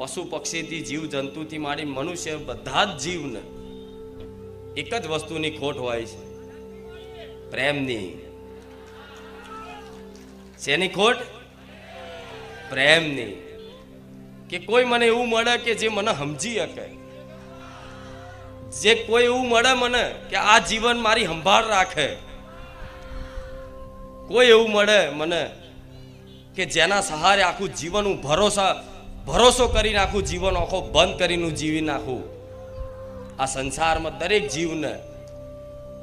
પશુ પક્ષીથી જીવ જંતુથી માંડી મનુષ્ય બધા જ જીવને એક જ વસ્તુની ખોટ હોય છે, પ્રેમની. શેની ખોટ? પ્રેમની. કે કોઈ મને એવું મળે કે જે મને સમજી શકે, જે કોઈ એવું મળે મને કે આ જીવન મારી સંભાળ રાખે, કોઈ એવું મળે મને કે જેના સહારે આખું જીવન હું ભરોસો કરીને આખું જીવન આખો બંધ કરીને જીવી નાખું. આ સંસારમાં દરેક જીવને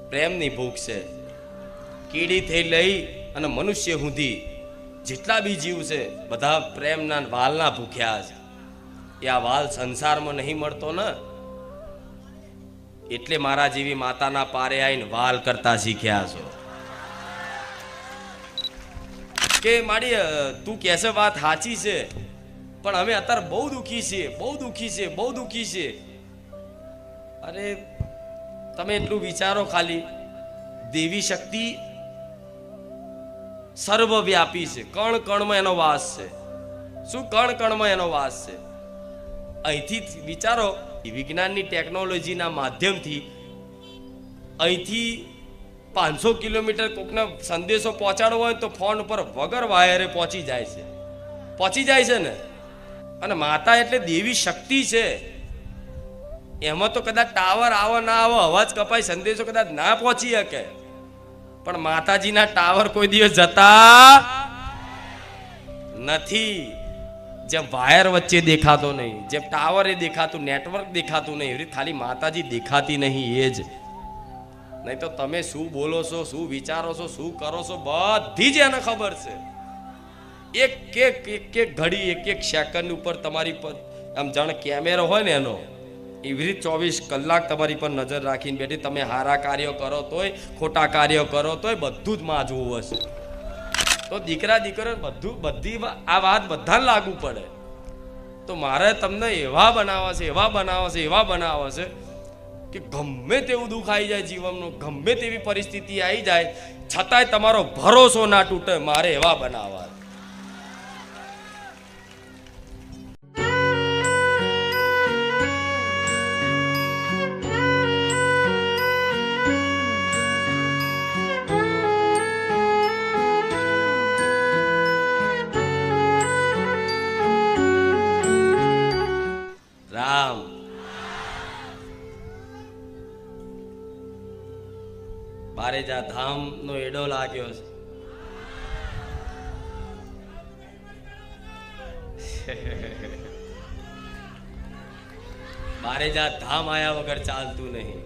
પ્રેમની ભૂખ છે. કીડીથી લઈ અને મનુષ્ય સુધી જેટલા બી જીવ છે બધા પ્રેમના વાલના ભૂખ્યા છે. એ આ વાલ સંસારમાં નહીં મળતો ને, એટલે મારા જેવી માતાના પારે આવીને વાલ કરતા શીખ્યા છો. કે મારી તું કહેશે વાત સાચી છે, પણ અમે અત્યારે બહુ દુઃખી છીએ, બહુ દુઃખી છે, બહુ દુઃખી છે. અરે તમે એટલું વિચારો ખાલી, દેવી શક્તિ સર્વવ્યાપી છે. કણ કણમાં એનો વાસ છે. શું કણ કણમાં એનો વાસ છે? અહીંથી વિચારો, વિજ્ઞાનની ટેકનોલોજીના માધ્યમથી અહીંથી 500 કિલોમીટર કોકને સંદેશો પહોંચાડવો હોય તો ફોન ઉપર વગર વાયરે પહોંચી જાય છે. પહોંચી જાય છે ને. અને માતા એટલે દેવી શક્તિ છે. એમાં તો કદાચ ટાવર આવો ના આવો, અવાજ કપાય, સંદેશો કદાચ ના પહોંચી શકે, પણ માતાજીના ટાવર કોઈ દિવસ જતા નથી. જેમ વાયર વચ્ચે દેખાતો નહીં, જેમ ટાવરે દેખાતું, નેટવર્ક દેખાતું નહીં, એવી ખાલી માતાજી દેખાતી નહીં. એ જ નહીં તો તમે શું બોલો છો, શું વિચારો છો, શું કરો છો, બધી જ એને ખબર છે. એક એક ઘડી, એક એક સેકન્ડ ઉપર તમારી પર આમ જાણે કેમેરો હોય ને એનો, એવી રીતે 24 કલાક તમારી પર નજર રાખીને બેઠી. તમે સારા કાર્યો કરો તોય, ખોટા કાર્યો કરો તોય બધું જ માં જોવું હશે. તો દીકરા દીકરો બધી આ વાત બધાને લાગુ પડે. તો મારે તમને એવા બનાવવા છે, એવા બનાવવા છે, એવા બનાવવા છે કે ગમે તેવું દુઃખ આવી જાય જીવનનું, ગમે તેવી પરિસ્થિતિ આવી જાય, છતાંય તમારો ભરોસો ના તૂટે. મારે એવા બનાવવા. રામ બારેજા ધામ નો એડો લાગ્યો છે. બારેજા ધામ આયા વગર ચાલતું નહીં.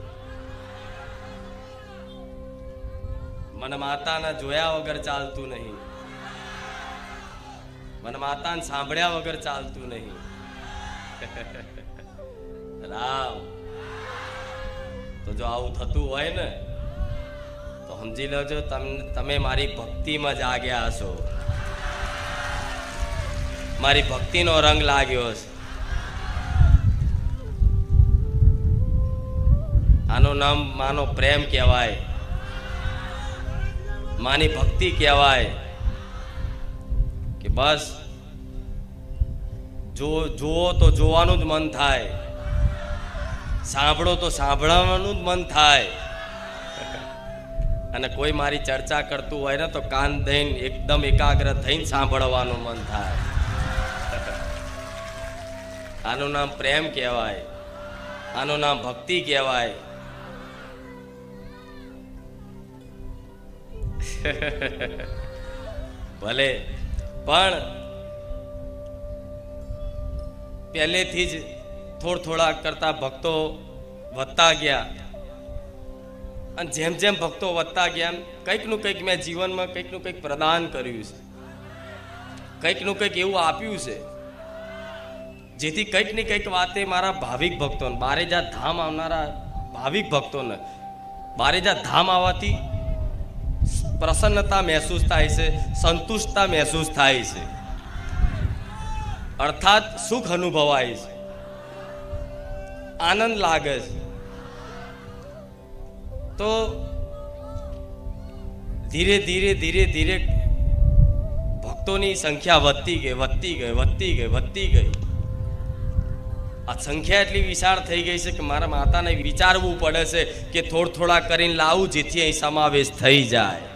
મને માતાના જોયા વગર ચાલતું નહીં. મને માતાને સાંભળ્યા વગર ચાલતું નહીં. રામ તો જો આવું થતું હોય ને તો સમજી લેજો તમે મારી ભક્તિમાં જાગ્યા હશો. મારી ભક્તિનો રંગ લાગ્યો છે. આનું નામ માનો પ્રેમ કહેવાય, માની ભક્તિ કહેવાય. કે બસ જુઓ તો જોવાનું જ મન થાય, સાંભળો તો સાંભળવાનું જ મન થાય. અને કોઈ મારી ચર્ચા કરતું હોય ને તો કાન દઈને એકદમ એકાગ્ર થઈને સાંભળવાનું મન થાય. આનું નામ પ્રેમ કહેવાય, આનું નામ ભક્તિ કહેવાય. ભલે પણ પહેલેથી જ થોડા કરતા ભક્તો વધતા ગયા, અને જેમ જેમ ભક્તો વધતા ગયા કંઈક નું કંઈક મેં જીવનમાં કંઈક નું કંઈક પ્રદાન કર્યું છે, કંઈક નું કંઈક એવું આપ્યું છે જેથી કંઈક ને કંઈક વાતે મારા ભાવિક ભક્તોને, બારેજા ધામ આવનારા ભાવિક ભક્તોને બારેજા ધામ આવવાથી પ્રસન્નતા મહેસૂસ થાય છે, સંતુષ્ટતા મહેસૂસ થાય છે, અર્થાત સુખ અનુભવાય છે, આનંદ લાગે છે. તો ધીરે ધીરે ધીરે ધીરે ભક્તોની સંખ્યા વધતી ગઈ. આ સંખ્યા એટલી વિશાળ થઈ ગઈ છે કે મારા માતાને વિચારવું પડે છે કે થોડા કરીને લાવું જેથી અહીં સમાવેશ થઈ જાય.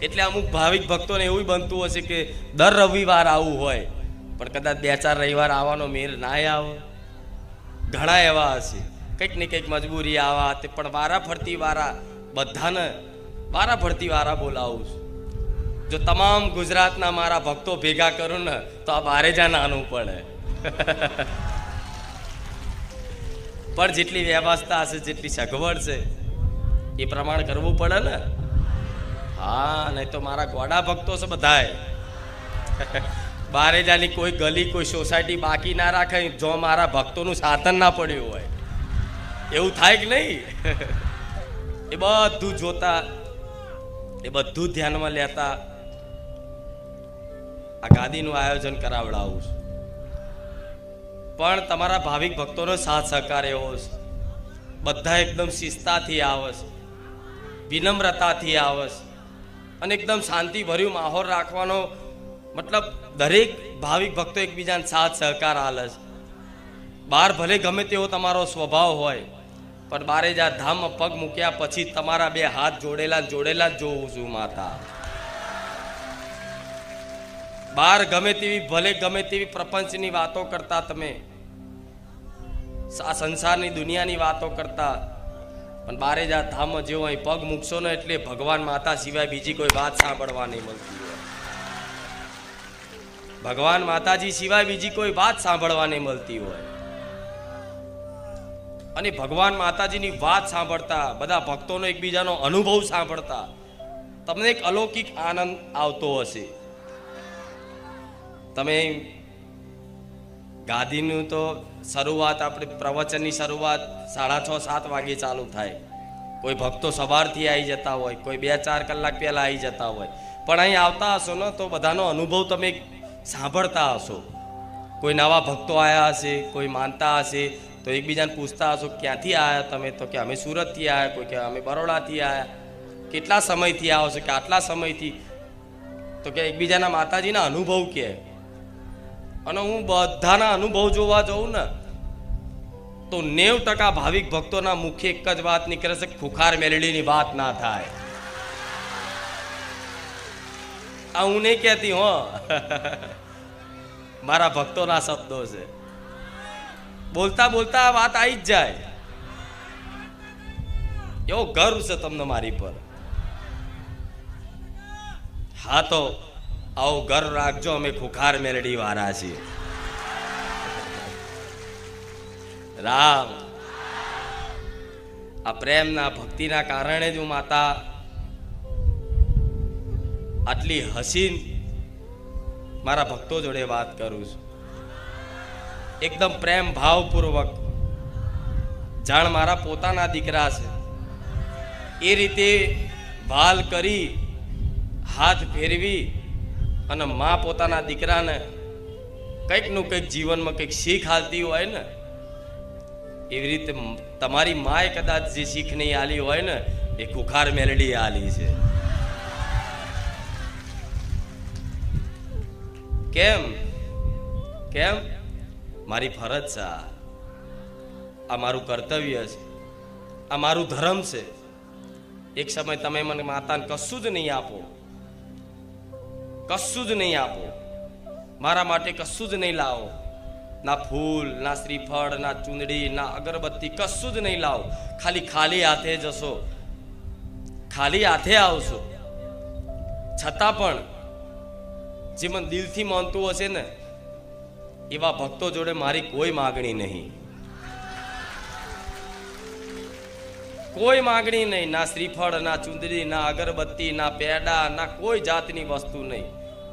એટલે અમુક ભાવિક ભક્તોને એવું બનતું હશે કે દર રવિવાર આવવું હોય, પણ કદાચ 2-4 રવિવાર આવવાનો મેળ ના આવે. ઘણા એવા હશે કંઈક ને કંઈક મજબૂરી આવા તે, પણ વારા ફરતી વારા બોલાવું છું. જો તમામ ગુજરાતના મારા ભક્તો ભેગા કરું ને તો આ બારેજા નાનું પડે. પણ જેટલી વ્યવસ્થા હશે, જેટલી સગવડ છે એ પ્રમાણે કરવું પડે ને. હા, નહીં તો મારા ગોડા ભક્તો છે બધાય. બારેજાની કોઈ ગલી, કોઈ સોસાયટી બાકી ના રાખે જો મારા ભક્તોનું સાધન ના પડ્યું હોય. એવું થાય કે નહીં? એ બધું જોતા, એ બધું ધ્યાનમાં લેતા આ ગાદીનું આયોજન કરાવડાવું છું. પણ તમારા ભાવિક ભક્તોનો સાથ સહકાર એવો છે, બધા એકદમ શિસ્તતાથી આવે છે, વિનમ્રતાથી આવે છે, અને એકદમ શાંતિભર્યું માહોલ રાખવાનો મતલબ દરેક ભાવિક ભક્તો એકબીજાને સાથ સહકાર આલે છે. બહાર ભલે ગમે તેવો તમારો સ્વભાવ હોય, પણ બારેજા ધામમાં પગ મૂક્યા પછી તમારા 2 હાથ જોડેલા જ જોઉં છું માતા. બહાર ગમે તેવી પ્રપંચની વાતો કરતા, તમે આ સંસારની દુનિયાની વાતો કરતા, પણ બારેજા ધામમાં જેવો અહીં પગ મૂકશો ને એટલે ભગવાન માતા સિવાય બીજી કોઈ વાત સાંભળવા નહીં મળતી હોય. ભગવાન માતાજી સિવાય બીજી કોઈ વાત સાંભળવા નહીં મળતી હોય. અને ભગવાન માતાજીની વાત સાંભળતા, બધા ભક્તોનો એકબીજાનો અનુભવ સાંભળતા તમને એક અલૌકિક આનંદ આવતો હશે. તમે ગાદીનું તો શરૂઆત, આપણે પ્રવચનની શરૂઆત 6:30-7 વાગે ચાલુ થાય. કોઈ ભક્તો સવારથી આવી જતા હોય, કોઈ 2-4 કલાક પહેલા આવી જતા હોય. પણ અહીં આવતા હશો ને તો બધાનો અનુભવ તમે સાંભળતા હશો. કોઈ નવા ભક્તો આવ્યા હશે, કોઈ માનતા હશે તો એકબીજાને પૂછતા હશો ક્યાંથી આવ્યા તમે, તો કે અમે સુરતથી આવ્યા, કોઈ કે અમે બરોડાથી આવ્યા. કેટલા સમયથી આવો છો? કે આટલા સમયથી. તો કે એકબીજાના માતાજીના અનુભવ કે. અને હું બધાના અનુભવ જોવા જાઉં ને તો 90% ભાવિક ભક્તોના મુખે એક જ વાત નીકળે છે, ખુખાર મેલડીની વાત ના થાય. આ હું નહીં કહેતી હો, મારા ભક્તોના શબ્દો છે. બોલતા બોલતા આ વાત આવી જ જાય. એવો ગર્વ છે તમને મારી પર. હા, તો આવો ગર્વ રાખજો, અમે ખુખાર મેલડી વાળા છીએ. રામ, આ પ્રેમના ભક્તિના કારણે જ હું માતા આટલી હસીન મારા ભક્તો જોડે વાત કરું છું. એકદમ પ્રેમ ભાવપૂર્વક, જાણ મારા પોતાના દીકરા છે એ રીતે વાલ કરી, હાથ ફેરવી અને માં પોતાના દીકરાને કંઈક નું કંઈક જીવનમાં કંઈક શીખ આલતી હોય ને, એવી રીતે તમારી માએ કદાચ જે શીખ નહીં આલી હોય ને એ ખુખાર મેલડી આલી છે. કેમ? મારી ફરજ છે, આ મારું કર્તવ્ય છે, આ મારું ધર્મ છે. એક સમય તમે મને માતાને કશું જ નહીં આપો, મારા માટે કશું જ નહીં લાવો, ના ફૂલ, ના શ્રીફળ, ના ચૂંદડી, ના અગરબત્તી, કશું જ નહીં લાવો. ખાલી હાથે જશો, ખાલી હાથે આવશો. છતાં પણ જે મને દિલથી માનતું હશે ને એવા ભક્તો જોડે મારી કોઈ માગણી નહીં, કોઈ માગણી નહીં. ના શ્રીફળ, ના ચૂંદડી, ના અગરબત્તી, ના પેડા, ના કોઈ જાતની વસ્તુ નહીં.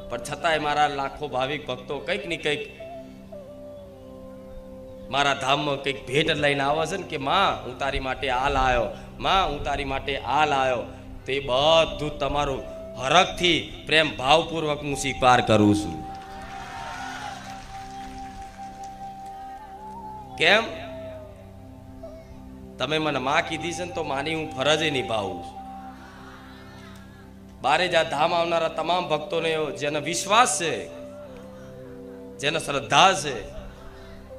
પણ છતાંય મારા લાખો ભાવિક ભક્તો કંઈક ને કંઈક મારા ધામમાં કંઈક ભેટ લઈને આવે છે ને કે માં હું તારી માટે આ લાયો, માં હું તારી માટે આ લાયો. તો એ બધું તમારું હરખથી પ્રેમ ભાવપૂર્વક હું સ્વીકાર કરું છું. કેમ? તમે મને માં કીધી છે ને તો માની હું ફરજે નિભાવું છું. બારેજા ધામ આવનારા તમામ ભક્તોને જેને વિશ્વાસ છે જેને શ્રદ્ધા છે,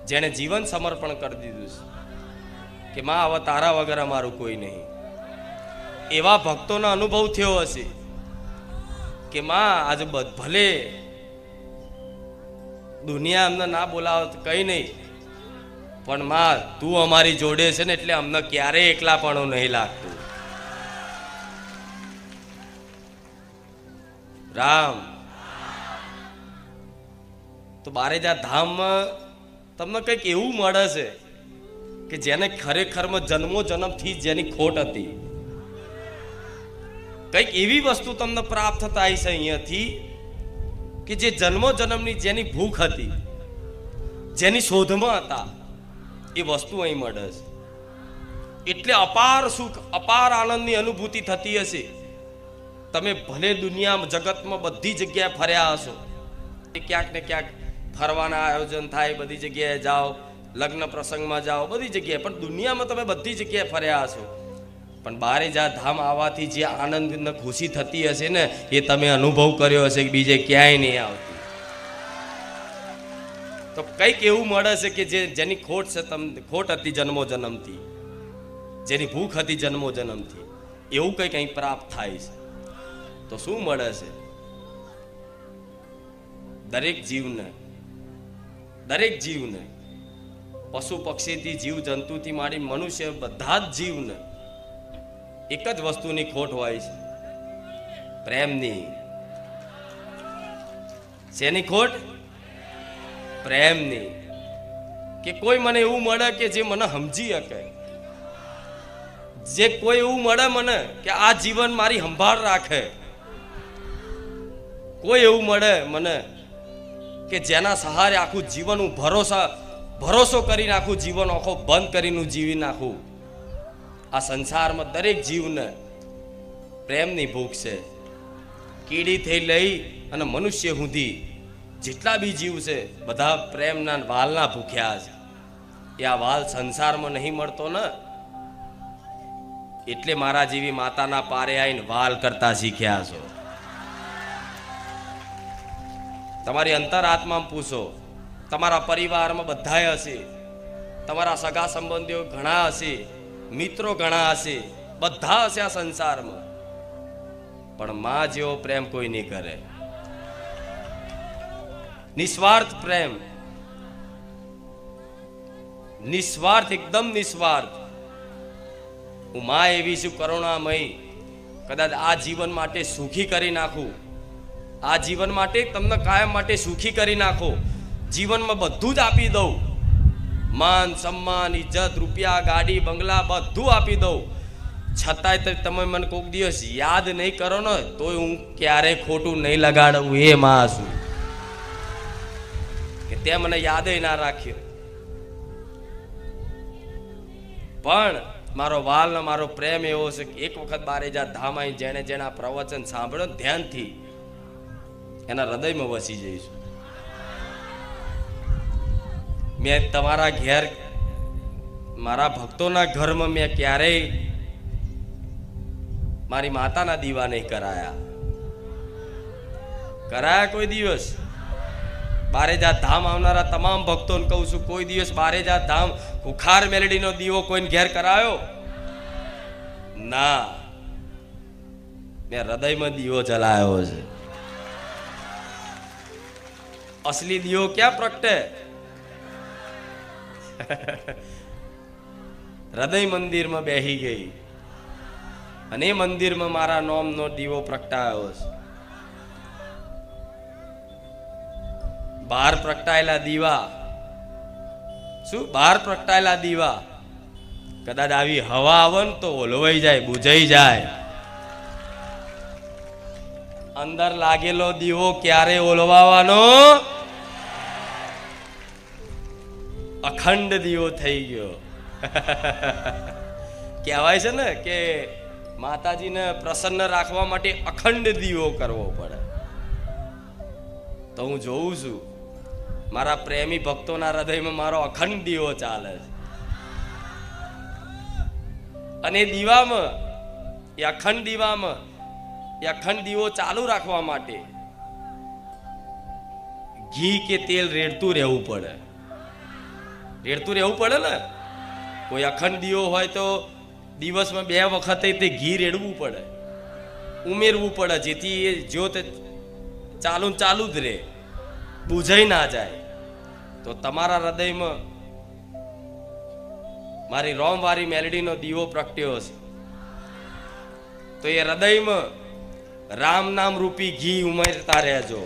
જેને જીવન સમર્પણ કરી દીધું છે કે માં હવે તારા વગર અમારું કોઈ નહીં, એવા ભક્તોનો અનુભવ થયો હશે કે માં આજે ભલે દુનિયા અમને ના બોલાવે તો કઈ નહીં, પણ માં તું અમારી જોડે છે ને એટલે અમને ક્યારેય એકલાપણું નહીં લાગતું. રામ તો બારેજા ધામમાં તમને કંઈક એવું મળે છે કે જેને ખરેખરમાં જન્મો જન્મથી જેની ખોટ હતી, કંઈક એવી વસ્તુ તમને પ્રાપ્ત થાય છે અહીંયાથી કે જે જન્મો જન્મની જેની ભૂખ હતી, જેની શોધમાં હતા, એ વસ્તુ અહીં મળે છે. એટલે અપાર સુખ, અપાર આનંદની અનુભૂતિ થતી હશે. તમે ભલે દુનિયામાં જગતમાં બધી જગ્યાએ ફર્યા હશો, ક્યાંક ને ક્યાંક ફરવાના આયોજન થાય, બધી જગ્યાએ જાઓ, લગ્ન પ્રસંગમાં જાઓ, બધી જગ્યાએ, પણ દુનિયામાં તમે બધી જગ્યાએ ફર્યા હશો, પણ બારેજા ધામ આવવાથી જે આનંદ ને ખુશી થતી હશે ને એ તમે અનુભવ કર્યો હશે કે બીજે ક્યાંય નહીં આવતી. તો કંઈક એવું મળે છે કે જેની ખોટ છે, ખોટ હતી જન્મો જન્મથી, જેની ભૂખ હતી જન્મો જન્મથી, એવું કંઈક અહીં પ્રાપ્ત થાય છે. તો શું મળે છે? દરેક જીવને પશુ પક્ષીથી જીવ જંતુથી માંડી મનુષ્ય બધા જ જીવને એક જ વસ્તુની ખોટ હોય છે, પ્રેમની. શેની ખોટ? પ્રેમની. કે કોઈ મને એવું મળે કે જે મને સમજી શકે, જે કોઈ એવું મળે મને કે આ જીવન મારી સંભાળ રાખે, કોઈ એવું મળે મને કે જેના સહારે આખું જીવન હું ભરોસો કરીને આખું જીવન આખો બંધ કરીને જીવી નાખું. આ સંસારમાં દરેક જીવને પ્રેમની ભૂખ છે. કીડી થઈ લઈ અને મનુષ્ય સુધી જેટલા બી જીવ છે બધા પ્રેમના વાલના ભૂખ્યા છે. એ આ વાલ સંસારમાં નહીં મળતો ને, એટલે મારા જેવી માતાના પારે આવીને વાલ કરતા શીખ્યા છો. તમારી અંતરાત્મામાં પૂછો, તમારા પરિવારમાં બધાય હશે, તમારા સગા સંબંધીઓ ઘણા હશે, મિત્રો ઘણા હશે, બધા હશે આ સંસારમાં, પણ માં જેવો પ્રેમ કોઈ નહીં કરે. નિસ્વાર્થ પ્રેમ, નિસ્વાર્થ, એકદમ નિસ્વાર્થ. હું માં એવી છું કરુણામય, કદાચ આ જીવન માટે સુખી કરી નાખું, આ જીવન માટે તમને કાયમ માટે સુખી કરી નાખો, જીવનમાં બધું જ આપી દઉં, માન સન્માન ઇજ્જત રૂપિયા ગાડી બંગલા બધું આપી દઉં, છતાંય તમે મને કોઈક દિવસ યાદ નહીં કરો ને તોય હું ક્યારેય ખોટું નહીં લગાડું. એ માં છું કે તે મને યાદ ના રાખ્યો, પણ મારો વાલ ને મારો પ્રેમ એવો છે કે એક વખત બારેજા ધામ આવી જેણે જેણે આ પ્રવચન સાંભળ્યો ધ્યાનથી એના હૃદયમાં વસી જઈશું. મેં તમારા ઘેર મારા ભક્તોના ઘરમાં મેં ક્યારેય મારી માતાના દીવા નહીં કરાયા કોઈ દિવસ. બારેજા ધામ આવનારા તમામ ભક્તોને કહું છું, કોઈ દિવસ બારેજા ધામ ખુખાર મેલડીનો દીવો કોઈને ઘેર કરાયો ના. મેં હૃદયમાં દીવો જલાયો છે. અસલી દીવો ક્યાં પ્રગટે? હૃદય મંદિરમાં બેહી ગઈ અને એ મંદિરમાં મારા નામનો દીવો પ્રગટાયો છે. બહાર પ્રગટાયેલા દીવા, શું બહાર પ્રગટાયેલા દીવા કદાચ આવી હવા આવે ને તો ઓલવાઈ જાય, બુઝાઈ જાય. અંદર લાગેલો દીવો ક્યારે ઓલવાવાનો? અખંડ દીવો થઈ ગયો. કહેવાય છે ને કે માતાજીને પ્રસન્ન રાખવા માટે અખંડ દીવો કરવો પડે. તો હું જોઉં છું મારા પ્રેમી ભક્તોના હૃદયમાં મારો અખંડ દીવો ચાલે છે. અને દીવામાં, એ અખંડ દીવામાં, એ અખંડ દીવો ચાલુ રાખવા માટે ઘી કે તેલ રેડતું રહેવું પડે. રેડતું રહેવું પડે ને. કોઈ અખંડ દીવો હોય તો દિવસમાં 2 વખતે તે ઘી રેડવું પડે, ઉમેરવું પડે, જેથી એ જ્યોત ચાલુ જ રહે, બુઝાઈ ના જાય. તો તમારા હૃદયમાં મારી રોમવારી મેલડીનો દીવો પ્રગટ્યો છે, તો એ હૃદયમાં રામ નામ રૂપી ઘી ઉમેરતા રહેજો.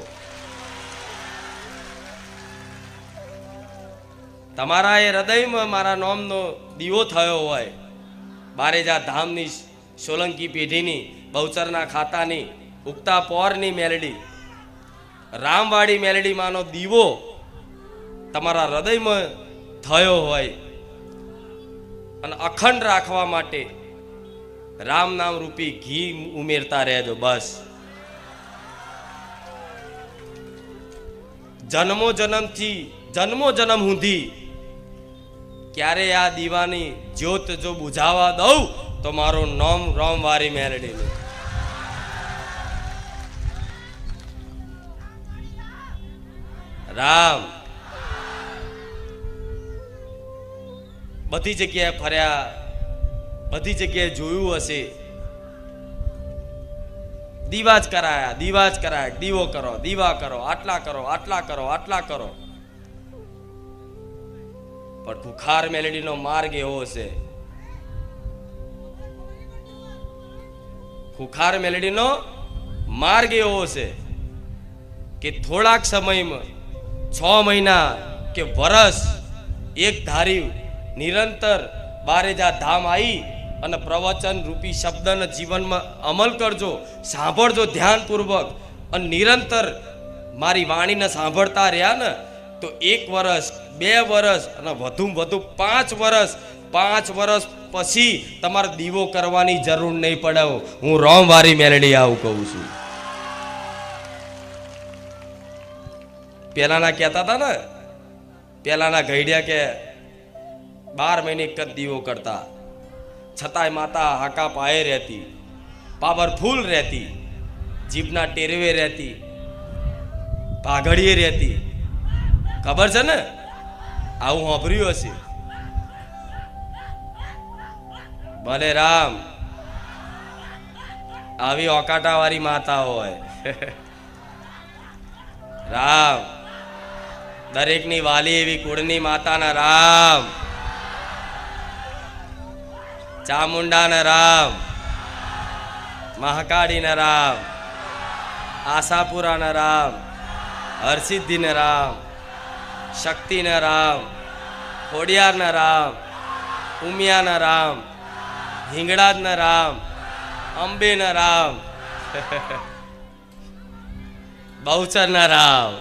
તમારા એ હૃદયમાં મારા નામનો દીવો થયો હોય, બારેજા ધામની સોલંકી પેઢીની બહુચરના ખાતાની ઉગતા પોરની મેલડી, રામવાડી મેલડી માનો દીવો તમારા હૃદયમાં થયો હોય અને અખંડ રાખવા માટે રામ નામ રૂપી ઘી ઉમેરતા રહેજો. બસ જન્મો જન્મ સુધી ક્યારે આ દીવાની જ્યોત જો બુઝાવા દઉં તો મારું નામ રોમવારી મેલડીનું. રામ બધી જગ્યાએ ફર્યા, બધી જગ્યાએ જોયું હશે, દીવા જ કરાયા, દીવો કરો, દીવા કરો, આટલા કરો, આટલા કરો, આટલા કરો. પણ ખુખાર મેલડીનો માર્ગ એવો છે, ખુખાર મેલડીનો માર્ગ એવો છે કે થોડાક સમયમાં 6 મહિના કે વર્ષ એક ધારી નિરંતર બારેજા ધામ આવી અને પ્રવચન રૂપી શબ્દના જીવનમાં અમલ કરજો, સાંભળજો ધ્યાનપૂર્વક અને નિરંતર મારી વાણીને સાંભળતા રહ્યા ને તો 1 વર્ષ, 2 વર્ષ અને વધુ 5 વર્ષ, 5 વર્ષ પછી તમારે દીવો કરવાની જરૂર નહીં પડે. હું રોમવારી મેલડી આવું કહું છું. પેલાના કહેતા હતા ને, પેલાના ગઈડિયા કે 12 મહિને એક જ દીવો કરતા, છતાંય માતા હાકા પાયે રહેતી, પાવરફુલ રહેતી, જીભના ટેરવે રહેતી, પાઘડીએ રહેતી. ખબર છે ને? આવું સાંભળ્યું હશે. ભલે રામ આવી ઓકાટા વાળી માતા હોય. રામ દરેકની વાલી એવી કુળની માતાના રામ, ચામુંડાના રામ, મહાકાળીના રામ, આશાપુરાના રામ, હરસિદ્ધિના રામ, શક્તિના રામ, ખોડિયારના રામ, ઉમિયાના રામ, હિંગળાજના રામ, અંબેના રામ, બહુચરના રામ.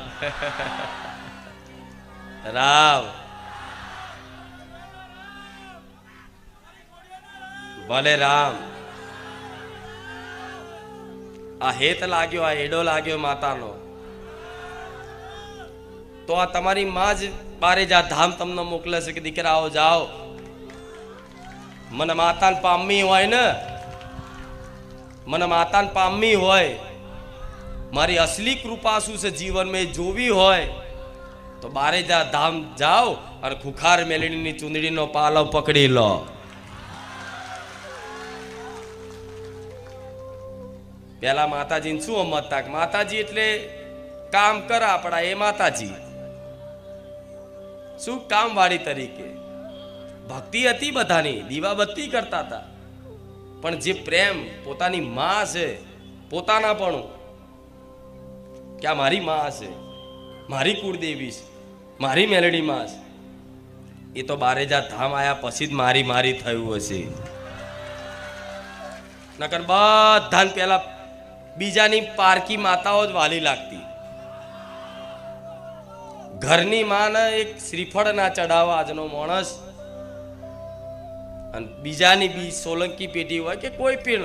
રામ ભલે રામ આ હેત લાગ્યો, આ એડો લાગ્યો માતાનો, તો આ તમારી માં જ બારેજા ધામ તમને મોકલે છે કે દીકરાઓ જાઓ. મને માતાને પામવી હોય ને, મને માતાને પામવી હોય, મારી અસલી કૃપા શું છે જીવનમાં જોવી હોય તો બારેજા ધામ જાઓ અને ખુખાર મેલડીની ચૂંદડીનો પાલવ પકડી લો. પેલા માતાજીને શું સમજતા કે માતાજી એટલે કામ કરે આપણા, એ માતાજી શું કામ વાળી તરીકે. ભક્તિ હતી બધાની, દીવાબત્તી કરતા હતા, પણ જે પ્રેમ પોતાની માં છે, પોતાના પણ કે આ મારી માં છે, મારી કુળદેવી છે, મારી મેલડી માં છે, એ તો બારેજા ધામ આયા પછી જ મારી થયું હશે. નકર બધાને પેલા બીજાની પારકી માતાઓ જ વાલી લાગતી. ઘરની માને એક શ્રીફળ ના ચડાવવા આજનો માણસ, અને બીજાની બી સોલંકી પેઢી હોય કે કોઈ પણ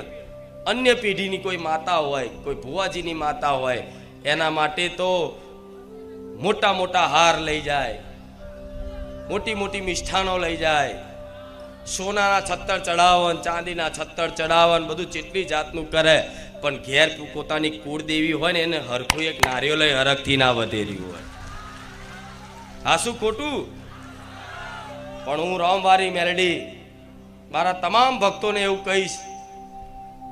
અન્ય પેઢીની કોઈ માતા હોય, કોઈ ભુવાજીની માતા હોય, એના માટે તો મોટા મોટા હાર લઈ જાય, મોટી મોટી મિષ્ઠાનો લઈ જાય, સોનાના છત્તર ચડાવન, ચાંદીના છત્તર ચડાવન, બધું જેટલી જાતનું કરે, પણ ઘેર પોતાની કુળદેવી હોય ને એને હરખું એક નારિયેળ હરખથી ના વધેર્યું હોય. હા શું ખોટું? પણ હું રામવારી મેલડી મારા તમામ ભક્તોને એવું કહીશ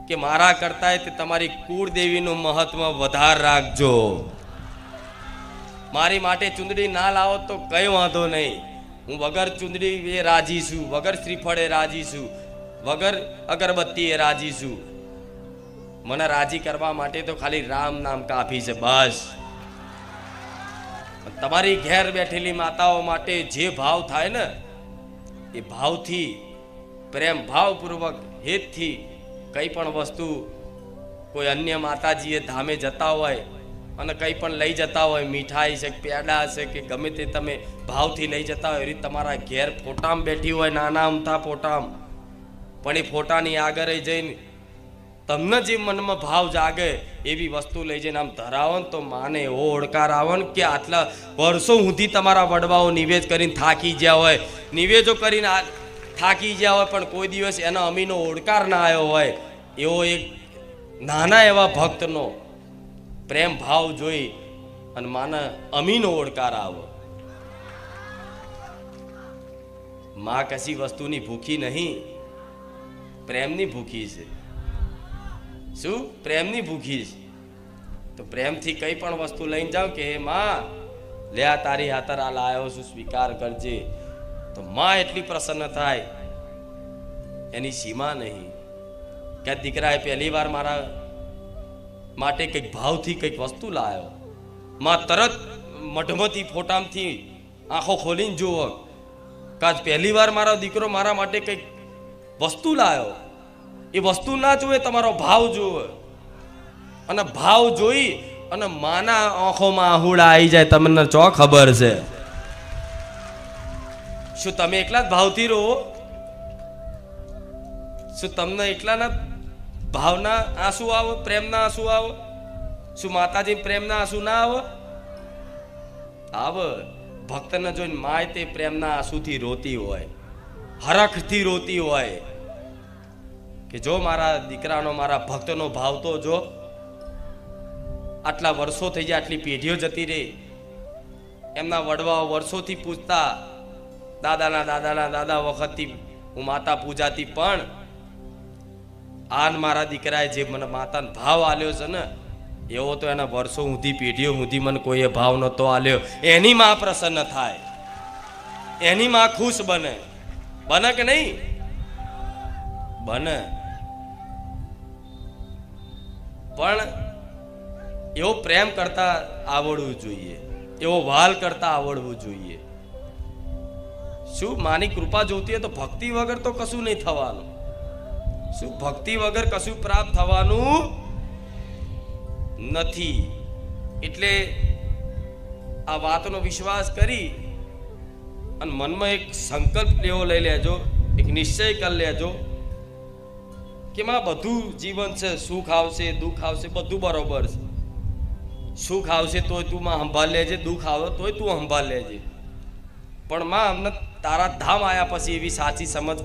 કે મારા કરતા તે તમારી કુળદેવીનું મહત્વ વધાર રાખજો. મારી માટે ચુંદડી ના લાવો તો કઈ વાંધો નહીં, હું વગર ચુંદડી એ રાજી છું, વગર શ્રીફળે રાજી છું, વગર અગરબત્તી એ રાજી છું. મને રાજી કરવા માટે તો ખાલી રામ નામ કાફી છે બસ. તમારી ઘેર બેઠેલી માતાઓ માટે જે ભાવ થાય ને એ ભાવથી, પ્રેમ ભાવપૂર્વક હેતથી કંઈ પણ વસ્તુ કોઈ અન્ય માતાજીએ ધામે જતા હોય અને કંઈ પણ લઈ જતા હોય, મીઠાઈ છે, પેડા છે કે ગમે તે તમે ભાવથી લઈ જતા હોય, એ તમારા ઘેર ફોટામાં બેઠી હોય, નાના અમથા ફોટામાં, પણ એ ફોટાની આગળ જઈને તમને જે મનમાં ભાવ જાગે એવી વસ્તુ લઈ જઈને આમ ધરાવો ને તો માને એવો ઓળકાર આવે ને કે આટલા વર્ષો સુધી તમારા વડવાઓ નિવેદ કરીને થાકી ગયા હોય, નિવેદો કરીને થાકી ગયા હોય, પણ કોઈ દિવસ એના અમીનો ઓળકાર ના આવ્યો હોય, એવો એક નાના એવા ભક્તનો પ્રેમ ભાવ જોઈ અને માના અમીનો ઓળકાર આવો. માં કશી વસ્તુની ભૂખી નહીં, પ્રેમની ભૂખી છે. શું? પ્રેમની ભૂખી છે. તો પ્રેમથી કઈ પણ વસ્તુ લઈને જાઓ કે હે માં લે આ તારી હાથર આ લાયો છું, સ્વીકાર કરજે, તો માં એટલી પ્રસન્ન થાય એની સીમા નહીં. કે દીકરાએ પહેલી વાર મારા માટે કંઈક ભાવથી કંઈક વસ્તુ લાવ્યો, માં તરત મઢમતી ફોટામાંથી આંખો ખોલીને જુઓ કે આજ પહેલી વાર મારો દીકરો મારા માટે કંઈક વસ્તુ લાવ્યો. એ વસ્તુ ના જોવે, તમારો ભાવ જોવે, અને ભાવ જોઈ અને માના આંખોમાં આહુડા આવી જાય. તમને ચો ખબર છે? શું તમે એકલા જ ભાવથી રહો? શું તમને એકલાના ભાવના આંસુ આવો, પ્રેમના આંસુ આવો? શું માતાજી પ્રેમના આંસુ ના આવો? આવે. ભક્તને જોઈને માય તે પ્રેમના આંસુથી રોતી હોય, હરખથી રોતી હોય કે જો મારા દીકરાનો, મારા ભક્તનો ભાવ તો જો. આટલા વર્ષો થઈ જાય, આટલી પેઢીઓ જતી રહી, એમના વડવાઓ વર્ષોથી પૂજતા, દાદાના દાદા વખતથી હું માતા પૂજાતી, પણ આન મારા દીકરાએ જે મને માતાનો ભાવ આલ્યો છે ને એવો તો એના વર્ષો સુધી, પેઢીઓ સુધી મને કોઈએ ભાવ નહોતો આલ્યો. એની માં પ્રસન્ન થાય, એની માં ખુશ બને. બને કે નહીં? બને. પણ એવો પ્રેમ કરતા આવડવું જોઈએ, એવો વાલ કરતા આવડવું જોઈએ. શું માની કૃપા જોતી હોય તો ભક્તિ વગર તો કશું નહીં થવાનું. શું ભક્તિ વગર કશું પ્રાપ્ત થવાનું નથી. એટલે આ વાતનો વિશ્વાસ કરી અને મનમાં એક સંકલ્પ લેવો લઈ લેજો, એક નિશ્ચય કરી લેજો કે માં બધું જીવન છે, સુખ આવશે, દુઃખ આવશે, બધું બરોબર છે. સુખ આવશે તોય તું માં સંભાળ લેજે, દુઃખ આવે તોય તું સંભાળ લેજે, પણ માં અમને તારા ધામ આવ્યા પછી એવી સાચી સમજ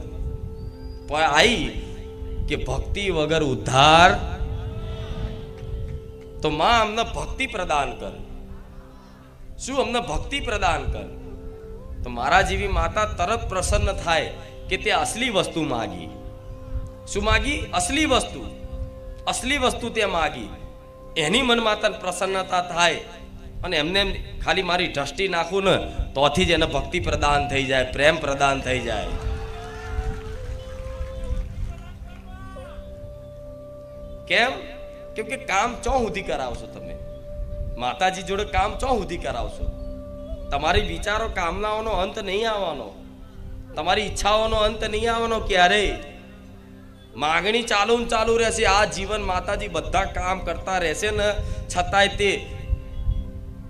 આવી કે ભક્તિ વગર ઉદ્ધાર. તો માં અમને ભક્તિ પ્રદાન કર. શું? અમને ભક્તિ પ્રદાન કર. તો મારા જેવી માતા તરત પ્રસન્ન થાય કે તે અસલી વસ્તુ માગી. શું માગી? અસલી વસ્તુ. અસલી વસ્તુ તે માગી. એની મન માતા પ્રસન્નતા થાય અને એમને ખાલી મારી દ્રષ્ટિ નાખું ને તોથી જ એને ભક્તિ પ્રદાન થઈ જાય, પ્રેમ પ્રદાન થઈ જાય. કેમ? કેમ કે કામ ચો સુધી કરાવશો તમે માતાજી જોડે? કામ ચો સુધી કરાવશો? તમારી વિચારો, કામનાઓનો અંત નહીં આવવાનો, તમારી ઈચ્છાઓનો અંત નહીં આવવાનો ક્યારેય. માગણી ચાલુ રહેશે આ જીવન. માતાજી બધા કામ કરતા રહેશે ને છતાંય તે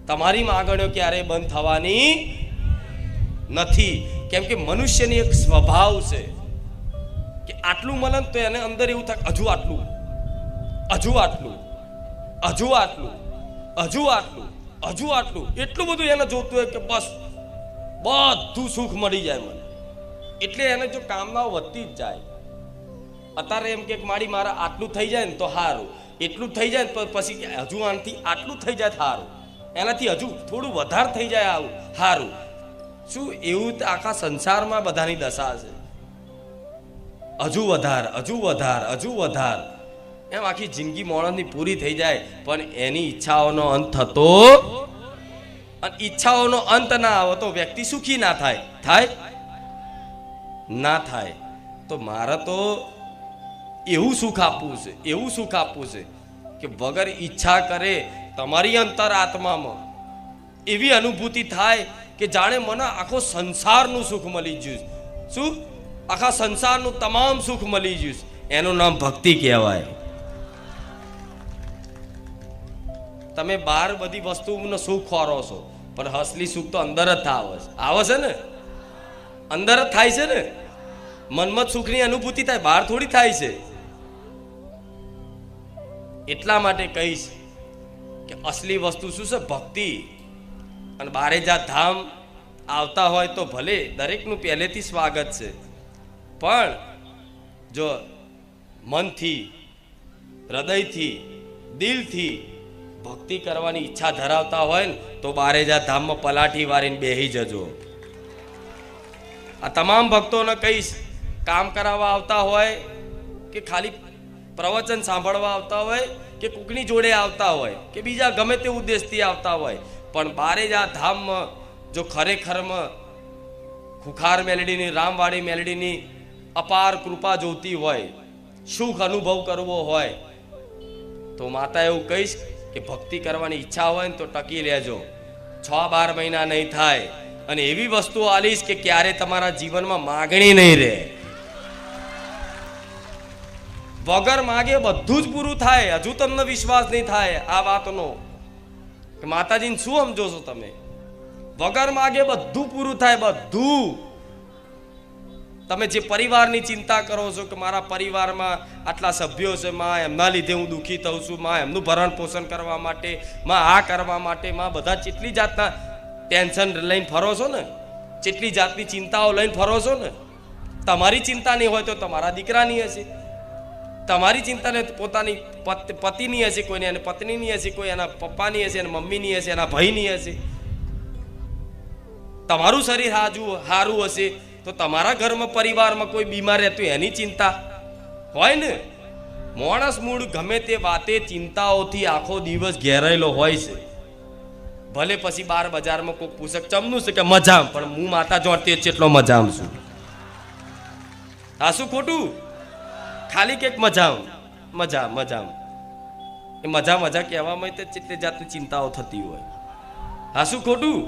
તમારી માગણીઓ ક્યારેય બંધ થવાની નથી. કેમ કે મનુષ્યની એક સ્વભાવ છે કે આટલું મળે તો એને અંદર એવું થાય હજુ આટલું, હજુ આટલું, હજુ આટલું, હજુ આટલું, હજુ આટલું. એટલું બધું એને જોતું હોય કે બસ બધું સુખ મળી જાય મને. એટલે એને જો કામનાઓ વધતી જ જાય. અત્યારે એમ કે મારી મારા આટલું થઈ જાય ને તો સારું, એટલું થઈ જાય ને પછી હજુ આનાથી આટલું થઈ જાય સારું, એનાથી હજુ થોડું વધારે થઈ જાય આવું સારું. શું એવું આખા સંસારમાં બધાની દશા છે? હજુ વધાર, હજુ વધાર, હજુ વધાર, એમ આખી જિંદગી માણસની પૂરી થઈ જાય, પણ એની ઈચ્છાઓનો અંત થતો, અને ઈચ્છાઓનો અંત ના આવે તો વ્યક્તિ સુખી ના થાય. થાય ના થાય. તો મારે તો એવું સુખ આપવું છે, એવું સુખ આપવું છે કે વગર ઈચ્છા કરે તમારી અંતર આત્મામાં એવી અનુભૂતિ થાય કે જાણે મને આખો સંસારનું સુખ મળી ગયું. શું? આખા સંસારનું તમામ સુખ મળી ગયું. એનું નામ ભક્તિ કહેવાય. તમે બહાર બધી વસ્તુનો સુખ ખોરો છો, પણ અસલી સુખ તો અંદર જ આવે છે ને, અંદર જ થાય છે ને. મનમાં સુખની અનુભૂતિ થાય, બહાર થોડી થાય છે. એટલા માટે કહીશ કે અસલી વસ્તુ શું છે? ભક્તિ. અને બારે જા ધામ આવતા હોય તો ભલે, દરેકનું પહેલેથી સ્વાગત છે, પણ જો મનથી, હૃદયથી, દિલથી ભક્તિ કરવાની ઈચ્છા ધરાવતા હોય ને તો બારે જા ધામમાં પલાઠી વારીને બેહી જજો. આ તમામ ભક્તોને કહીશ, કામ કરાવવા આવતા હોય કે ખાલી પ્રવચન સાંભળવા આવતા હોય કે કોકની જોડે આવતા હોય કે બીજા ગમે તે ઉદ્દેશથી આવતા હોય, પણ બારે જા ધામમાં જો ખરેખરમાં ખુખાર મેલડીની, રામવાડી મેલડીની અપાર કૃપા જોતી હોય, સુખ અનુભવ કરવો હોય, તો માતા એવું કહીશ કે ભક્તિ કરવાની ઈચ્છા હોય ને તો ટકી લેજો. 6-12 મહિના નહીં થાય, અને એવી વસ્તુ આલીશ કે ક્યારે તમારા જીવનમાં માગણી નહીં રહે. વગર માગે બધું જ પૂરું થાય. હજુ તમને વિશ્વાસ નહીં થાય આ વાતનો કે માતાજીને શું સમજો છો તમે? વગર માગે બધું પૂરું થાય, બધું. તમે જે પરિવારની ચિંતા કરો છો કે મારા પરિવારમાં આટલા સભ્યો છે, માં એમના લીધે હું દુઃખી થઉં છું, માં એમનું ભરણ પોષણ કરવા માટે, માં આ કરવા માટે, માં બધા કેટલી જાતના ટેન્શન લઈને ફરો છો ને, કેટલી જાતની ચિંતાઓ લઈને ફરો છો ને. તમારી ચિંતા નહીં હોય તો તમારા દીકરાની હશે, તમારી ચિંતાને પોતાની પતિની હશે, કોઈને એની પત્નીની હશે, કોઈ એના પપ્પાની હશે, એના મમ્મીની હશે, એના ભાઈની હશે. તમારું શરીર સારું હશે તો તમારા ઘરમાં પરિવારમાં કોઈ બીમાર રહેતું એની ચિંતા હોય ને. માણસ મૂળ ગમે તે વાતે ચિંતાઓથી આખો દિવસ ઘેરાયેલો હોય છે. ભલે પછી બાર બજારમાં કોઈ પૂછક ચમનું છે કે મજામ, પણ હું માતા જોડતી એટલો મજામ છું. આ શું ખોટું? ખાલી કે મજામ એ મજા કહેવામાં કેટલી જાતની ચિંતાઓ થતી હોય. હા શું ખોટું?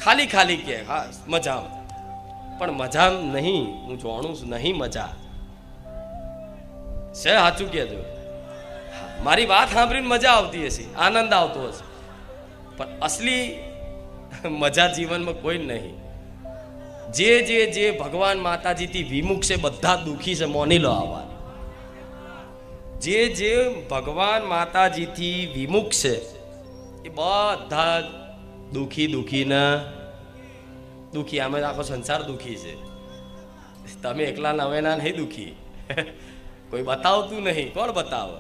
ખાલી કે હા મજામ, પણ મજા નહીં. હું જાણું છું નહીં મજા છે. સાચું કહેજો. મારી વાત સાંભળીને મજા આવતી હશે, આનંદ આવતો હશે, પણ અસલી મજા જીવનમાં કોઈ નહીં. જે ભગવાન માતાજીથી વિમુખ છે બધા દુઃખી છે, મોની લો આ વાત. જે ભગવાન માતાજીથી વિમુખ છે એ બધા દુઃખી આમે આખો સંસાર દુઃખી છે. તમે એકલા નવેના નહીં દુઃખી. કોઈ બતાવતું નહીં. કોણ બતાવે?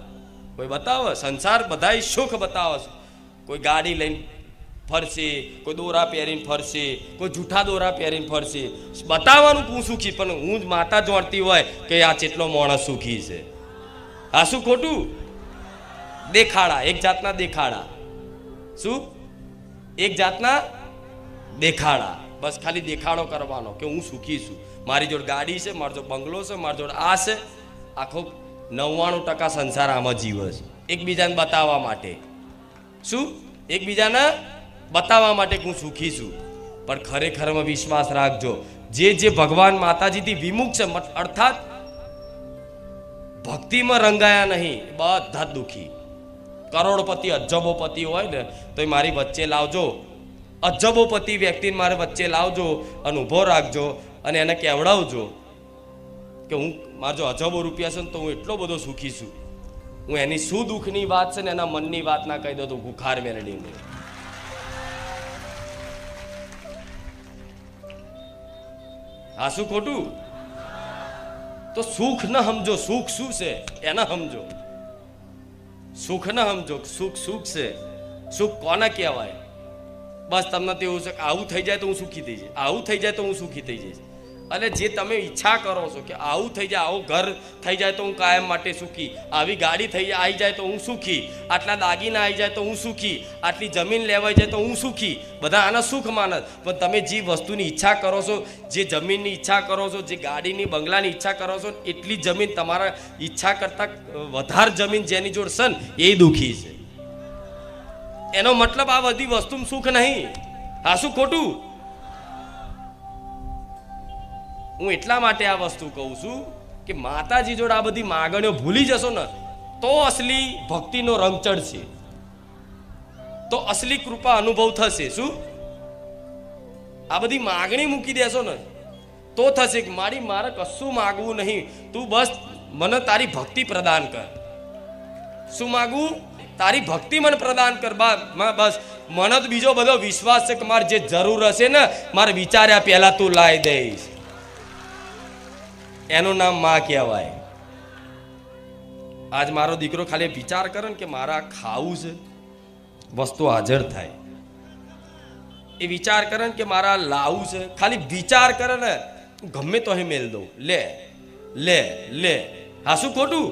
કોઈ બતાવે? સંસાર બધા સુખ બતાવે છે. કોઈ ગાડી લઈને ફરશે, કોઈ દોરા પહેરીને ફરશે, કોઈ જૂઠા દોરા પહેરીને ફરશે. બતાવવાનું હું સુખી, પણ હું જ માતા જોડતી હોય કે આ કેટલો માણસ સુખી છે. આ શું ખોટું? દેખાડા, એક જાતના દેખાડા. શું? એક જાતના દેખાડા. બસ ખાલી દેખાડો કરવાનો કે હું સુખી છું, મારી જોડે ગાડી છે, મારી જોડે બંગલો છે, મારી જોડે આ છે. આખો 99% સંસાર આમાં જીવે છે એકબીજાને બતાવવા માટે. શું? એકબીજાને બતાવવા માટે હું સુખી છું, પણ ખરેખરમાં વિશ્વાસ રાખજો, જે ભગવાન માતાજીથી વિમુખ છે, અર્થાત ભક્તિમાં રંગાયા નહીં, બધા જ દુઃખી. કરોડપતિ અજબોપતિ હોય ને તો એ મારી વચ્ચે લાવજો. અજબોપતિ વ્યક્તિને મારે વચ્ચે લાવજો અને ઊભો રાખજો અને એને કહેવડાવજો કે હું મારા જો અજબો રૂપિયા છે ને તો હું એટલો બધો સુખી છું. હું એની શું દુઃખની વાત છે ને એના મનની વાત ના કહી દઉં તો ભૂખાર મેળડીને. હા શું ખોટું? તો સુખ ન સમજો, સુખ શું છે એને સમજો. સુખ ન સમજો, સુખ છે. સુખ કોને કહેવાય? બસ તમને તો એવું છે કે આવું થઈ જાય તો હું સુખી થઈ જઈશ, આવું થઈ જાય તો હું સુખી થઈ જઈશ. અને જે તમે ઈચ્છા કરો છો કે આવું થઈ જાય, આવું ઘર થઈ જાય તો હું કાયમ માટે સુખી, આવી ગાડી આવી જાય તો હું સુખી, આટલા દાગીના આવી જાય તો હું સુખી, આટલી જમીન લેવાઈ જાય તો હું સુખી, બધા આના સુખ માનસ. પણ તમે જે વસ્તુની ઈચ્છા કરો છો, જે જમીનની ઈચ્છા કરો છો, જે ગાડીની બંગલાની ઈચ્છા કરો છો, એટલી જમીન તમારા ઈચ્છા કરતાં વધારે જમીન જેની જોડ છે ને એ દુઃખી છે. એનો મતલબ આ બધી વસ્તુ સુખ નહીં. હા શું ખોટું? હું એટલા માટે આ વસ્તુ કહું છું કે માતાજી જોડે આ બધી માગણીઓ ભૂલી જશો ને તો અસલી ભક્તિનો રંગ ચડશે, તો અસલી કૃપા અનુભવ થશે. શું? આ બધી માગણી મૂકી દેશો ને તો થશે કે મારે કશું માગવું નહીં, તું બસ મને તારી ભક્તિ પ્રદાન કર. શું માગવું? તારી ભક્તિ મને પ્રદાન કર. બસ મને તો બીજો બધો વિશ્વાસ છે કે મારે જે જરૂર હશે ને મારે વિચાર્યા પહેલા તું લાવી દઈશ. એનું નામ માં કહેવાય. આજ મારો દીકરો ખાલી વિચાર કરે ને કે મારા ખાવું છે, વસ્તુ હાજર થાય. એ વિચાર કરે ને કે મારા લાવું છે, ખાલી વિચાર કરે ને ગમે તો અહીં મેલ દઉં, લે લે લે. હા શું ખોટું?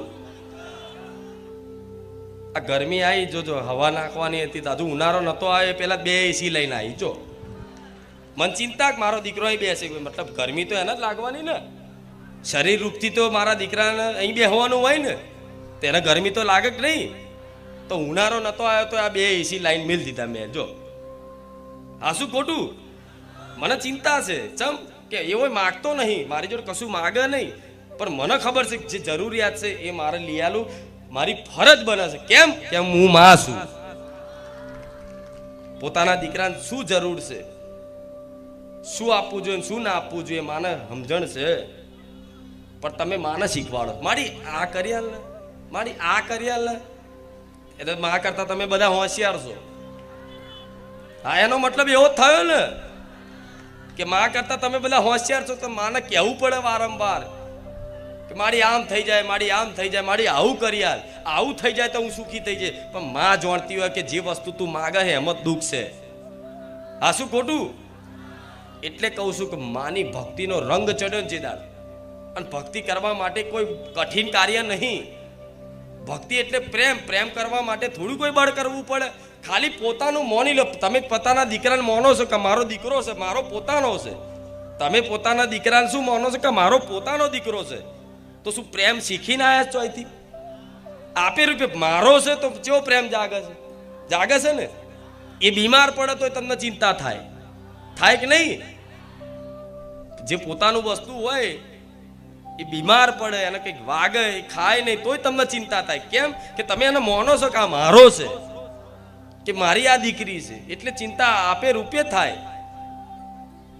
આ ગરમી આવી, જોજો હવા નાખવાની હતી તો હજુ ઉનાળો નતો આવે પેલા 2 એસી લઈને આવી. જો મને ચિંતા કે મારો દીકરો અહીં બેસે, મતલબ ગરમી તો એને જ લાગવાની ને. શરીર રૂપથી તો મારા દીકરાને અહીં બેસવાનું હોય ને, તેને ગરમી તો લાગે કે નહીં. તો ઉનાળો નતો આવ્યો તો આ 2 એસી લાઈન મેલ દીધા મેં. જો હા શું ખોટું? મને ચિંતા છે ચમ કે એવો માગતો નહીં, મારી જોડે કશું માગે નહીં, પણ મને ખબર છે જે જરૂરિયાત છે એ મારે લઈ આલું, મારી ફરજ બને છે. કેમ? કેમ હું માં છું. પોતાના દીકરાને શું જરૂર છે, શું આપવું જોઈએ, શું ના આપવું જોઈએ, માને સમજણ છે. પણ તમે માને શીખવાડો, મારી આ કરી આલ ને, મારી આ કરી આલ ને, એટલે માં કરતા તમે બધા હોશિયાર છો. હા એનો મતલબ એવો થયો ને કે માં કરતા તમે બધા હોશિયાર છો, તો માને કહેવું પડે વારંવાર કે મારી આમ થઈ જાય, મારી આમ થઈ જાય, મારી આવું કરી આલ, આવું થઈ જાય તો હું સુખી થઈ જાય. પણ માં જાણતી હોય કે જે વસ્તુ તું માગે છે એમ જ દુઃખ છે. હા શું ખોટું? એટલે કહું છું કે માની ભક્તિનો રંગ ચડ્યો ને જે દાડ, અને ભક્તિ કરવા માટે કોઈ કઠિન કાર્ય નહીં. ભક્તિ એટલે પ્રેમ. પ્રેમ કરવા માટે થોડું કોઈ બળ કરવું પડે. ખાલી પોતાનું મોની લો. તમે પોતાના દીકરાને માનો છો કે મારો દીકરો છે, મારો પોતાનો છે. તમે પોતાના દીકરાને શું માનો છો કે મારો પોતાનો દીકરો છે. તો શું પ્રેમ શીખીને આવ્યા છો અહીંથી? આપે રૂપે મારો છે તો કેવો પ્રેમ જાગે છે? જાગે છે ને. એ બીમાર પડે તો તમને ચિંતા થાય, થાય કે નહીં? જે પોતાનું વસ્તુ હોય એ બીમાર પડે, એને કંઈક વાગે, ખાય નહીં તોય તમને ચિંતા થાય. કેમ? કે તમે એને માનો છો કે આ મારો છે, કે મારી આ દીકરી છે, એટલે ચિંતા આપે રૂપે થાય.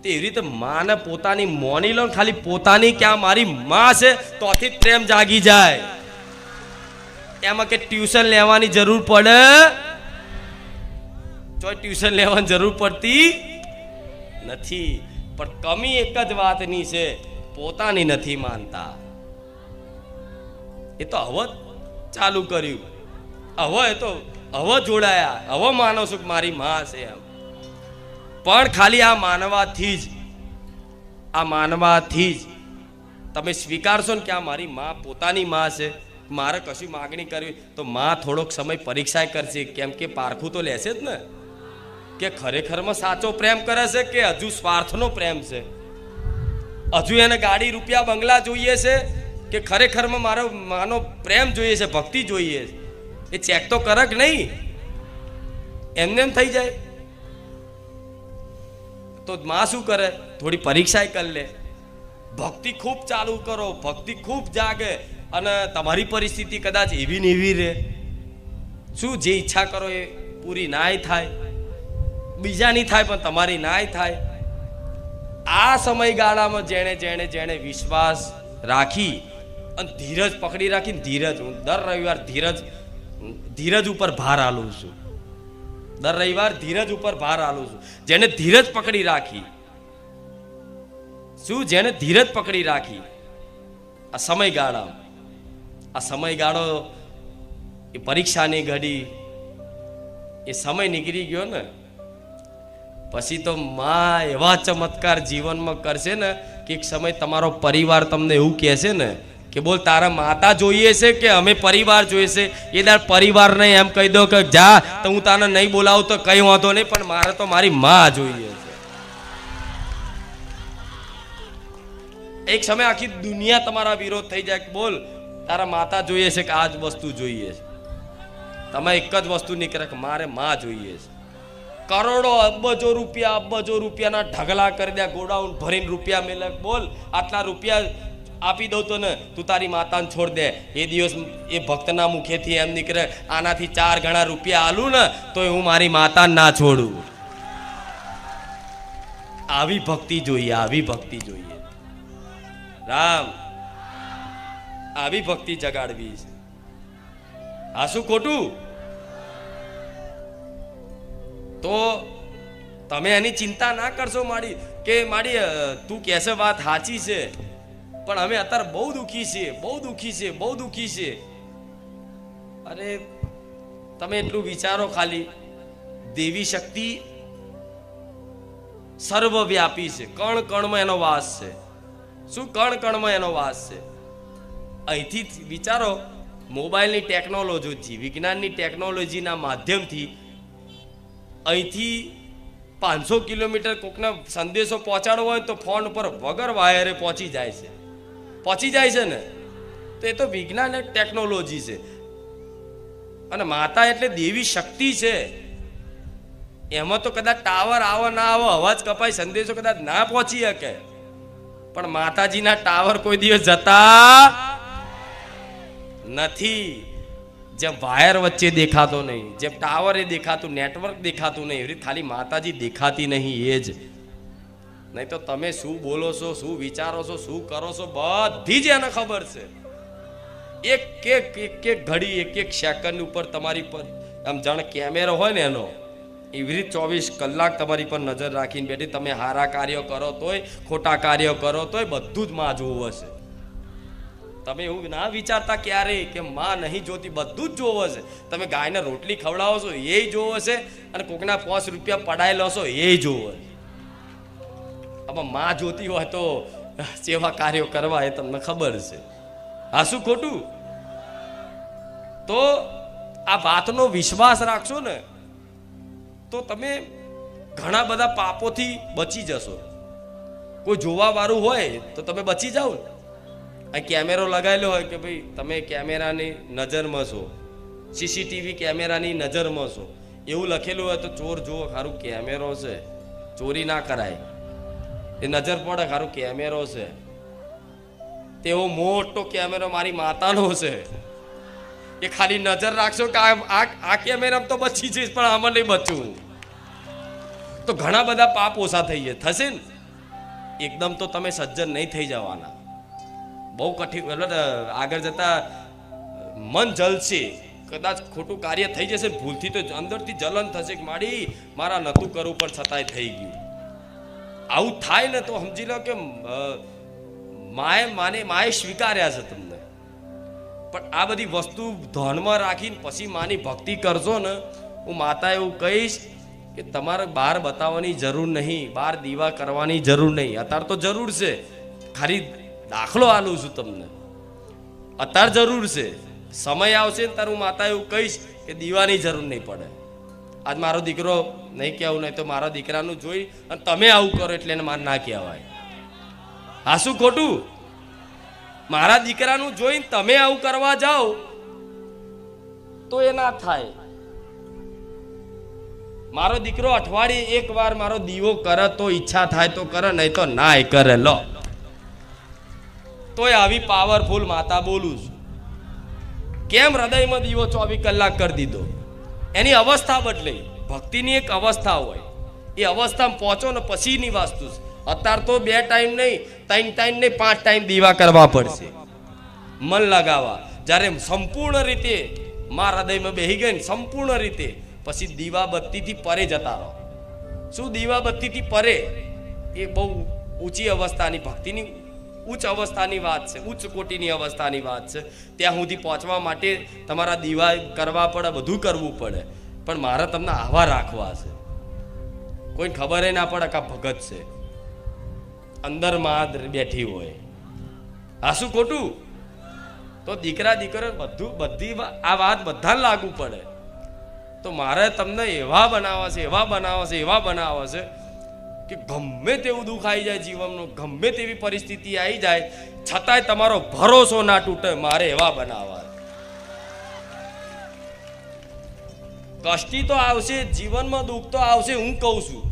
તેવી રીતે માને પોતાની મોની લો, ખાલી પોતાની કે આ મારી માં છે તોથી પ્રેમ જાગી જાય. એમાં કે ટ્યુશન લેવાની જરૂર પડે? તો ટ્યુશન લેવાની જરૂર પડતી નથી. પણ કમી એક જ વાતની છે, પોતાની નથી માનતા. એ તો હવે ચાલુ કર્યું, હવે એ તો હવે જોડાયા, હવે માનો છું કે મારી માં છે એમ. પણ ખાલી આ માનવાથી જ તમે સ્વીકારશો ને કે આ મારી માં પોતાની માં છે, મારે કશું માગણી કરવી, તો માં થોડોક સમય પરીક્ષા કરશે. કેમ કે પારખું તો લેશે જ ને કે ખરેખરમાં સાચો પ્રેમ કરે છે કે હજુ સ્વાર્થનો પ્રેમ છે. હજુ એને ગાડી, રૂપિયા, બંગલા જોઈએ છે કે ખરેખરમાં મારો માનો પ્રેમ જોઈએ છે, ભક્તિ જોઈએ છે. એ ચેક તો કરે કે નહીં? એમને એમ થઈ જાય તો માં શું કરે? થોડી પરીક્ષા કરી લે. ભક્તિ ખૂબ ચાલુ કરો, ભક્તિ ખૂબ જાગે, અને તમારી પરિસ્થિતિ કદાચ એવી ને એવી રહે. શું જે ઈચ્છા કરો એ પૂરી નાય થાય, બીજાની થાય પણ તમારી નાય થાય. આ સમયગાળામાં જેણે વિશ્વાસ રાખી અને ધીરજ પકડી રાખીને, ધીરજ, હું દર રવિવાર ધીરજ ઉપર ભાર આલું છું. દર રવિવાર ધીરજ ઉપર ભાર આલું છું. જેને ધીરજ પકડી રાખી, શું જેને ધીરજ પકડી રાખી આ સમયગાળો, એ પરીક્ષાની ઘડી, એ સમય નીકળી ગયો ને પછી તો માં એવા ચમત્કાર જીવનમાં કરશે ને કે એક સમય તમારો પરિવાર તમને એવું કહેશે ને કે બોલ તારા માતા જોઈએ છે કે અમે પરિવાર જોઈએ છે. એ દાર પરિવારને એમ કહી દો કે જા તો હું તને નહીં બોલાવું તો કઈ વાંધો નહીં, પણ મારે તો મારી માં જોઈએ છે. એક સમય આખી દુનિયા તમારા વિરોધ થઈ જાય કે બોલ તારા માતા જોઈએ છે કે આ જ વસ્તુ જોઈએ છે. તમે એક જ વસ્તુ નીકળે કે મારે માં જોઈએ છે. કરોડો અબજો રૂપિયાના ઢગલા કરી દે, ગોડાઉન ભરીને રૂપિયા મેલે, બોલ આટલા રૂપિયા આપી દઉં તો ને તું તારી માતાને છોડ દે. એ દિવસ એ ભક્તના મુખેથી એમ નીકળે આનાથી 4 ગણા રૂપિયા આલું ને તો હું મારી માતાને ના છોડું. આવી ભક્તિ જોઈએ, આવી ભક્તિ જોઈએ. રામ આવી ભક્તિ જગાડવી છે. આ શું ખોટું? તો તમે એની ચિંતા ના કરશો માડી કે માડી તું કહેશે વાત સાચી છે, પણ અમે અત્યારે બહુ દુઃખી છીએ. અરે તમે એટલું વિચારો ખાલી, દેવી શક્તિ સર્વવ્યાપી છે. કણ કણમાં એનો વાસ છે. શું કણ કણમાં એનો વાસ છે? અહીંથી વિચારો, મોબાઈલની ટેકનોલોજી, વિજ્ઞાનની ટેકનોલોજીના માધ્યમથી અહીંથી 500 કિલોમીટર કોકને સંદેશો પહોંચાડવો હોય તો ફોન ઉપર વગર વાયરે પહોંચી જાય છે ને. તો એ તો વિજ્ઞાન એક ટેકનોલોજી છે. અને માતા એટલે દેવી શક્તિ છે. એમાં તો કદાચ ટાવર આવો ના આવો, અવાજ કપાય, સંદેશો કદાચ ના પહોંચી શકે, પણ માતાજીના ટાવર કોઈ દિવસ જતા નથી. જેમ વાયર વચ્ચે દેખાતો નહીં, જેમ ટાવરે દેખાતું, નેટવર્ક દેખાતું નહીં, એવી ખાલી માતાજી દેખાતી નહીં. એ જ નહીં તો તમે શું બોલો છો, શું વિચારો છો, શું કરો છો, બધી જ એને ખબર છે. એક ઘડી, એક સેકન્ડ ઉપર તમારી પર આમ જાણે કેમેરો હોય ને એનો, એવી રીતે 24 કલાક તમારી પર નજર રાખીને બેઠી. તમે સારા કાર્યો કરો તોય, ખોટા કાર્યો કરો તોય બધું જ માં જોવું હશે. તમે એવું ના વિચારતા ક્યારેય કે માં નહીં જોતી, બધું જ જોવો છે. તમે ગાયને રોટલી ખવડાવો છો એ જોવો છે, અને કોકના 5 રૂપિયા પડાયેલો છો એ જોવો છે. હવે માં જોતી હોય તો સેવા કાર્યો કરવા એ તમને ખબર છે. આ શું ખોટું? તો આ વાતનો વિશ્વાસ રાખશો ને તો તમે ઘણા બધા પાપોથી બચી જશો. કોઈ જોવા વાળું હોય તો તમે બચી જાઓ ને. આ કેમેરો લગાવેલો હોય કે ભાઈ તમે કેમેરાની નજરમાં છો, સીસીટીવી કેમેરાની નજરમાં છો, એવું લખેલું હોય તો ચોર જુઓ ખારું કેમેરો છે, ચોરી ના કરાય, એ નજર પડે ખારું કેમેરો છે. તેવો મોટો કેમેરો મારી માતાનો છે, એ ખાલી નજર રાખશો કે આ કેમેરામાં તો બચી જઈશ પણ આમાં નહીં બચવું, તો ઘણા બધા પાપ ઓછા થઈ જાય. થશે ને એકદમ તો તમે સજ્જન નહીં થઈ જવાના. બહુ કઠિન, આગળ જતા મન જલશે. કદાચ ખોટું કાર્ય થઈ જશે ભૂલથી તો અંદરથી જલન થશે કે મારા નતું કરવું પણ છતાંય થઈ ગયું. આવું થાય ને તો સમજી લો કે માએ સ્વીકાર્યા છે તમને. પણ આ બધી વસ્તુ ધ્યાનમાં રાખીને પછી માની ભક્તિ કરશો ને, હું માતા એવું કહીશ કે તમારે બહાર બતાવવાની જરૂર નહીં, બહાર દીવા કરવાની જરૂર નહીં. અત્યારે તો જરૂર છે, ખાલી દાખલો આલું છું તમને. અત્યારે જરૂર છે, સમય આવશે ને ત્યારે હું માતા એવું કહીશ કે દીવાની જરૂર નહીં પડે. આજ મારો દીકરો નહીં કહેવું, નહીં તો મારા દીકરાનું જોઈ અને તમે આવું કરો એટલે એને મારે ના કહેવાય. આ શું ખોટું? મારા દીકરાનું જોઈને તમે આવું કરવા જાઓ તો એ ના થાય. મારો દીકરો અઠવાડિયે 1 વાર મારો દીવો કરે તો ઈચ્છા થાય તો કરે, નહીં તો ના કરે. લો તોય આવી પાવરફુલ માતા બોલું છું. કેમ હૃદયમાં દીવો 24 કલાક કરી દીધો? એની અવસ્થા બદલાઈ. ભક્તિની એક અવસ્થા હોય, એ અવસ્થામાં પહોંચો ને પછીની વસ્તુ છે. અત્યારે તો 2 ટાઈમ નહીં, 3 ટાઈમ નહીં, 5 ટાઈમ દીવા કરવા પડશે, મન લગાવવા. જ્યારે સંપૂર્ણ રીતે માં હૃદયમાં બેસી ગઈ ને સંપૂર્ણ રીતે, પછી દીવા બત્તીથી પરે જતા રહો. શું દીવા બત્તીથી પરે? એ બહુ ઊંચી અવસ્થાની ભક્તિની ઉચ્ચ અવસ્થાની વાત છે, ઉચ્ચ કોટીની અવસ્થાની વાત છે. ત્યાં સુધી પહોંચવા માટે તમારા દીવા કરવા પડે, બધું કરવું પડે. પણ મારે તમને આવા રાખવા છે. કોઈ ખબર ના પડે કે ભગત છે, અંદર માં બેઠી હોય. આ શું ખોટું? તો દીકરા દીકરો બધી આ વાત બધાને લાગુ પડે. તો મારે તમને એવા બનાવવા છે કે ગમે તેવું દુઃખ આવી જાય જીવનનું, ગમે તેવી પરિસ્થિતિ આવી જાય, છતાંય તમારો ભરોસો ના તૂટે. મારે એવા બનાવવા. કષ્ટી તો આવશે જીવનમાં, દુઃખ તો આવશે. હું કહું છું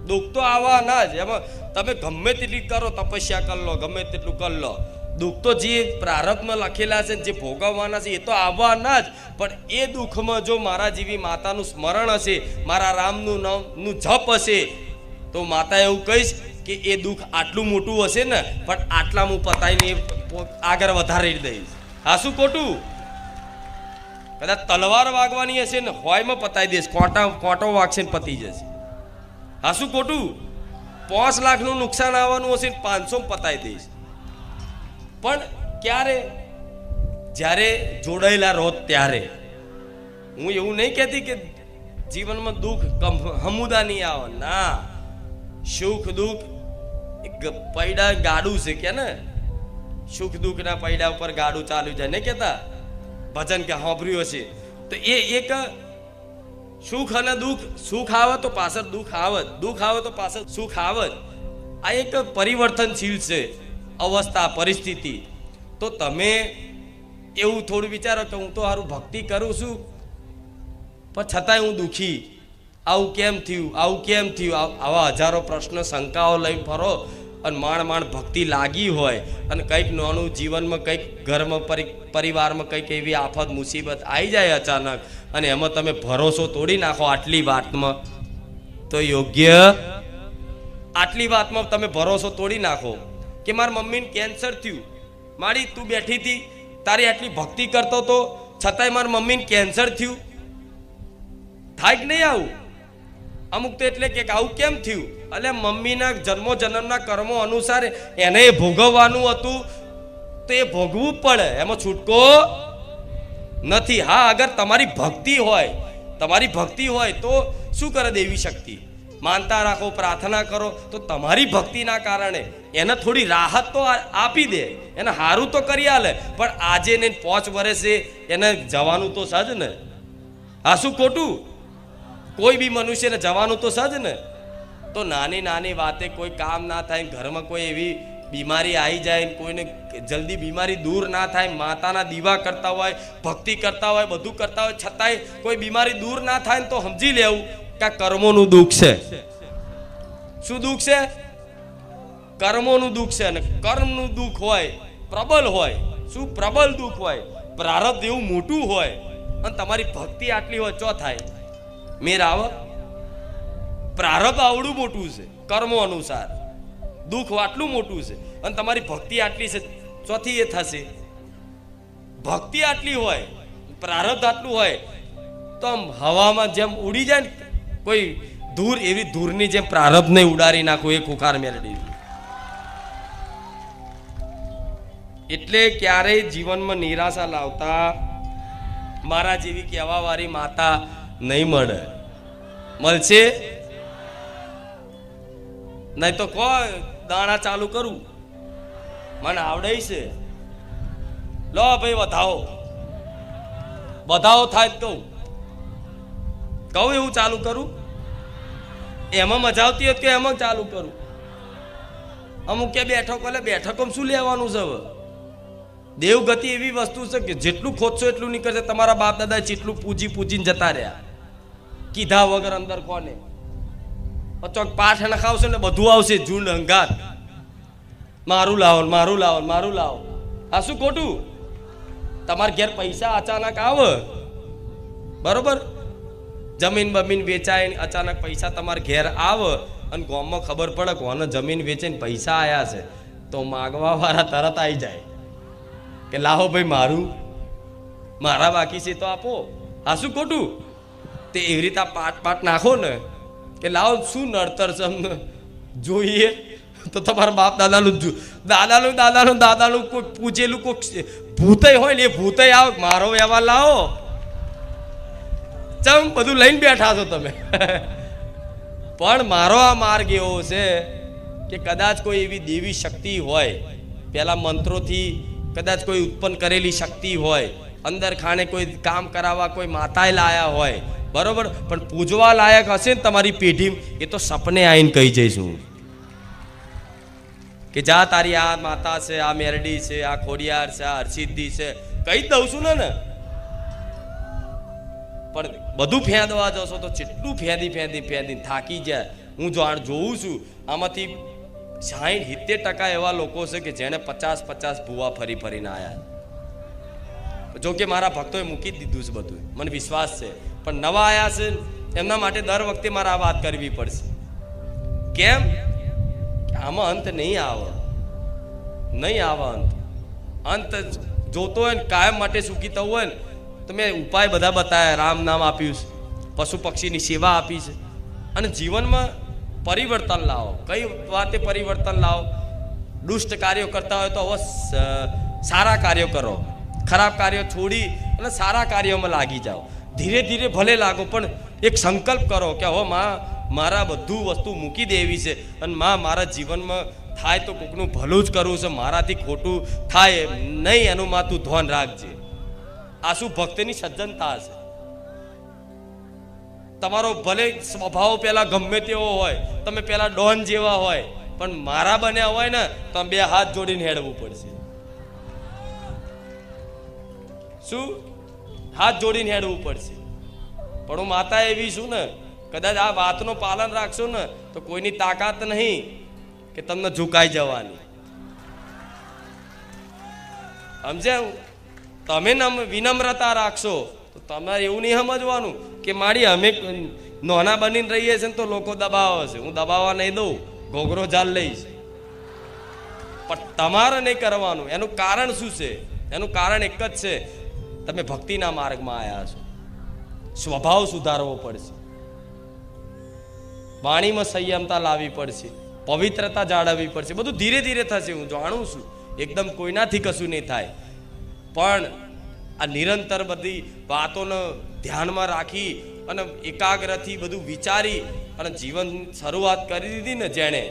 દુઃખ તો આવવાના જ. એમાં તમે ગમે તેટલી કરો, તપસ્યા કરી લો, ગમે તેટલું કરી લો, દુઃખ તો જે પ્રારબ્ધમાં લખેલા છે, જે ભોગવવાના છે, એ તો આવવાના જ. પણ એ દુઃખમાં જો મારા જેવી માતાનું સ્મરણ હશે, મારા રામનું નામનું જપ હશે, તો માતા એવું કહીશ કે એ દુઃખ આટલું મોટું હશે ને, પણ આટલા હું પતાઈને આગળ વધારી દઈશ. આ શું ખોટું? કદાચ તલવાર વાગવાની હશે ને, હોયમાં પતાવી દઈશ, કોંટો વાગશે ને પતી જશે. આ શું ખોટું? 5 લાખનું નુકસાન આવવાનું હશે ને 500 પતાવી દઈશ. પણ ક્યારે? જ્યારે જોડાયેલા રહો ત્યારે. હું એવું નહીં કહેતી કે જીવનમાં દુઃખ હમુદા નહીં આવે. ના, સુખ દુઃખ પૈડા ગાડું છે કે ને, સુખ દુઃખ ના પૈડા ઉપર ગાડું ચાલુ જાય ને કહેતા ભજન કે સાંભળ્યું હશે. તો એ એક સુખ અને દુઃખ, સુખ આવે તો પાછળ દુઃખ આવે, દુઃખ આવે તો પાછળ સુખ આવે. આ એક પરિવર્તનશીલ છે અવસ્થા, પરિસ્થિતિ. તો તમે એવું થોડું વિચારો કે હું તો સારું ભક્તિ કરું છું, પણ છતાંય હું દુઃખી. આવું કેમ થયું? આવા હજારો પ્રશ્ન, શંકાઓ લઈને ફરો અને માંડ ભક્તિ લાગી હોય અને કંઈક નાનું જીવનમાં કંઈક ઘરમાં પરિવારમાં કંઈક એવી આફત મુસીબત આવી જાય અચાનક, અને એમાં તમે ભરોસો તોડી નાખો આટલી વાતમાં. તો યોગ્ય આટલી વાતમાં તમે ભરોસો તોડી નાખો કે મારા મમ્મીને કેન્સર થયું, મારી તું બેઠી હતી, તારી આટલી ભક્તિ કરતો હતો, છતાંય મારા મમ્મીને કેન્સર થયું. થાય કે નહીં આવું? અમુક તો એટલે કે આવું કેમ થયું? એટલે મમ્મીના જન્મના કર્મો અનુસાર એને ભોગવવાનું હતું, તો એ ભોગવું પડે, એમાં છૂટકો નથી. હા, અગર તમારી ભક્તિ હોય તો શું કરે દેવી શક્તિ? માનતા રાખો, પ્રાર્થના કરો, તો તમારી ભક્તિના કારણે એને થોડી રાહત તો આપી દે, એને સારું તો કરી આલે. પણ આજે ને 5 વર્ષે એને જવાનું તો સજ ને. આ શું ખોટું? કોઈ બી મનુષ્યને જવાનું તો સજ ને. તો નાની વાતે કોઈ કામ ના થાય, ઘરમાં કોઈ એવી બીમારી આવી જાય, કોઈને જલ્દી બીમારી દૂર ના થાય, માતાના દીવા કરતા હોય, ભક્તિ કરતા હોય, બધું કરતા હોય, છતાંય કોઈ બીમારી દૂર ના થાય તો સમજી લેવું કે કર્મોનું દુઃખ છે. શું દુઃખ છે? કર્મોનું દુઃખ છે. અને કર્મનું દુઃખ હોય, પ્રબળ હોય. શું પ્રબળ દુઃખ હોય? પ્રારબ્ધ એવું મોટું હોય અને તમારી ભક્તિ આટલી હોય, ચો થાય મેર આવે? પ્રારબ્ધ આવડું મોટું છે કર્મો અનુસાર, દુઃખ આટલું મોટું છે, અને તમારી ભક્તિ આટલી છે, ચોથી એ થશે. ભક્તિ આટલી હોય, પ્રારબ્ધ આટલું હોય, તો આમ હવામાં જેમ ઉડી જાય ને કોઈ ધૂર, એવી ધૂરની જેમ પ્રારબ્ધને ઉડાડી નાખું, એ ખુખાર મેળવી. એટલે ક્યારેય જીવનમાં નિરાશા લાવતા મારા જેવી કહેવા વાળી માતા નહીં મળે. મળશે નહીં તો કોઈ દાણા ચાલુ કરું, મને આવડે છે. લો ભાઈ વધાવો થાય તો કહું એવું ચાલુ કરું. એમાં મજા આવતી હોય કે એમાં ચાલુ કરું. અમુક કે બેઠકો શું લેવાનું છે? હવે દેવગતિ એવી વસ્તુ છે કે જેટલું ખોદશો એટલું નીકળશે. તમારા બાપ દાદા જેટલું પૂજીને જતા રહ્યા, કીધા વગર અંદર કોને ચોક પાઠ નખાવશે ને બધું આવશે, ઝુંડ હંગાત, મારું લાવો. આ શું ખોટું? તમારા ઘેર પૈસા અચાનક આવે, બરોબર, જમીન બમીન વેચાય, અચાનક પૈસા તમારા ઘેર આવે અને ગામમાં ખબર પડે કોને જમીન વેચીને પૈસા આવ્યા છે, તો માગવા વાળા તરત આવી જાય કે લાવો ભાઈ મારા બાકી છે તો આપો. આ શું ખોટું? તે એવી રીતે પાટ નાખો ને કે લાવો શું નડતર છે અમને જોઈએ, તો તમારા બાપ દાદાનું કોઈ પૂછેલું કોઈ ભૂતય હોય ને, એ ભૂતય આવે, મારો વ્યવહાર લાવો. ચમ બધું લઈને બેઠા છો તમે. પણ મારો આ માર્ગ એવો છે કે કદાચ કોઈ એવી દેવી શક્તિ હોય, પેલા મંત્રોથી કદાચ કોઈ ઉત્પન્ન કરેલી શક્તિ હોય, અંદર ખાને કોઈ કામ કરાવવા કોઈ માતાએ લાયા હોય, બરોબર, પણ પૂજવા લાયક હશે ને તમારી પેઢી, એ તો સપને આવીને કહી જઈશું કે જા તારી આ માતા છે, આ મેરડી છે, આ ખોડિયાર છે, આ હરસિદ્ધિ છે, કહી દઉં છું ને. પણ બધું ફેંદવા જશો તો કેટલું ફેંદી થાકી જાય. હું જોઉં છું આમાંથી 60-70% એવા લોકો છે કે જેને 50 ભૂવા ફરીને આયા. જો કે મારા ભક્તોએ મૂકી દીધું છે બધું, મને વિશ્વાસ છે, પણ નવા આયા છે એમના માટે દર વખતે મારે આ વાત કરવી પડશે. કેમ? આમાં અંત નહીં આવે અંત જોતો હોય ને કાયમ માટે સુખી થવું હોય ને તો મેં ઉપાય બધા બતાવ્યા. રામ નામ આપ્યું છે, પશુ પક્ષીની સેવા આપી છે, અને જીવનમાં પરિવર્તન લાવો. કઈ વાતે પરિવર્તન લાવો? દુષ્ટ કાર્યો કરતા હોય તો હવે સારા કાર્યો કરો, ખરાબ કાર્યો છોડી અને સારા કાર્યોમાં લાગી જાઓ. ધીરે ધીરે ભલે લાગો, પણ એક સંકલ્પ કરો કે હવે મારા બધું વસ્તુ મૂકી દેવી છે, અને મારા જીવનમાં થાય તો કોકનું ભલું જ કરવું છે, મારાથી ખોટું થાય નહીં એનું તું ધ્યાન રાખજે. આ શું ભક્તની સજ્જનતા છે? તમારો ભલે સ્વભાવ પેલા ગમે તેવો હોય, તમે પેલા ડોન જેવા હોય, પણ મારા બન્યા હોય ને તો 2 હાથ જોડીને હેડવું પડશે. શું? હાથ જોડીને હેડવું પડશે. પણ હું માતા એવી છું ને, કદાચ આ વાતનું પાલન રાખશો ને તો કોઈની તાકાત નહીં કે તમને ઝુકાઈ જવાની. સમજ્યા? તમે વિનમ્રતા રાખશો તો તમારે એવું નહીં સમજવાનું કે મારી અમે નોના બનીને રહીએ છીએ તો લોકો દબાવે છે, હું દબાવવા નહીં દઉં, ઘોઘરો જાલ લઈશ. પણ તમારે નહીં કરવાનું. એનું કારણ શું છે? એનું કારણ એક જ છે, તમે ભક્તિના માર્ગમાં આવ્યા છો. સ્વભાવ સુધારવો પડશે, વાણીમાં સંયમતા લાવવી પડશે, પવિત્રતા જાળવવી પડશે. બધું ધીરે ધીરે થશે, હું જાણું છું. એકદમ કોઈનાથી કશું નહીં થાય, પણ આ નિરંતર બધી વાતોને ધ્યાનમાં રાખી અને એકાગ્રથી બધું વિચારી અને જીવન શરૂઆત કરી દીધી ને જેણે,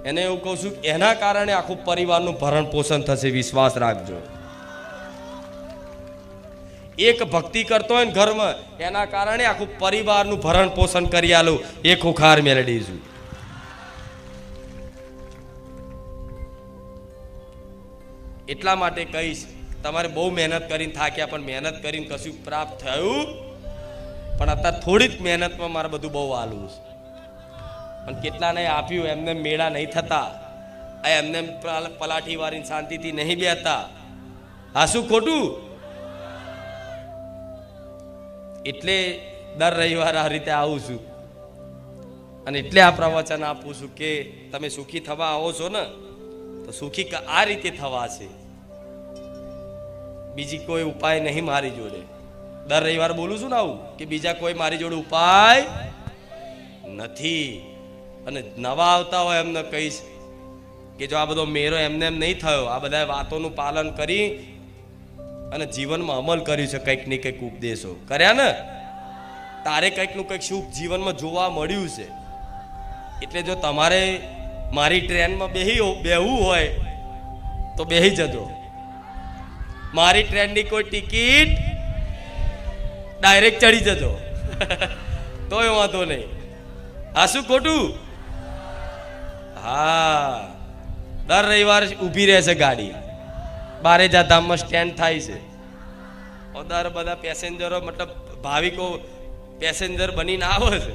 એને એવું કહું છું એના કારણે આખું પરિવારનું ભરણ પોષણ થશે. વિશ્વાસ રાખજો. એક ભક્તિ કરતો હોય ને ઘરમાં, એના કારણે આખું પરિવારનું ભરણ પોષણ કરી આલું. એ ખુખાર મેલડી છું. એટલા માટે કહીશ, તમારે બહુ મહેનત કરીને થાક્યા, પણ મહેનત કરીને કશું પ્રાપ્ત થયું, પણ અત્યારે થોડી જ મહેનતમાં મારે બધું બહુ આલું છે. પણ કેટલાને આપ્યું, એમને મેળા નહીં થતા, એમને પલાઠી વાળીને શાંતિથી નહીં બેસતા. આ શું ખોટું? એટલે દર રવિવારે આ રીતે આવું છું, અને એટલે આ પ્રવચન આપું છું કે તમે સુખી થવા આવો છો ને તો સુખી આ રીતે થવા છે. બીજી કોઈ ઉપાય નહીં મારી જોડે. દર રવિવાર બોલું છું ને આવું કે બીજા કોઈ મારી જોડે ઉપાય નથી. અને નવા આવતા હોય એમને કહીશ કે જો આ બધો મેરો એમને એમ નહીં થયો, આ બધા વાતોનું પાલન કરી અને જીવનમાં અમલ કર્યું છે, કંઈક ને કંઈક ઉપદેશો કર્યા ને, તારે કંઈક નું કંઈક સુખ જીવનમાં જોવા મળ્યું છે. એટલે જો તમારે મારી ટ્રેનમાં બેહવું હોય તો બેહી જજો. મારી ટ્રેનની કોઈ ટિકિટ ડાયરેક્ટ ચડી જજો તોય વાંધો નહીં. આ શું ખોટું? હા, દર રવિવારે ઊભી રહેશે ગાડી, બારેજા ધામમાં સ્ટેન્ડ થાય છે. દર બધા પેસેન્જરો મતલબ ભાવિકો પેસેન્જર બનીને આવે છે,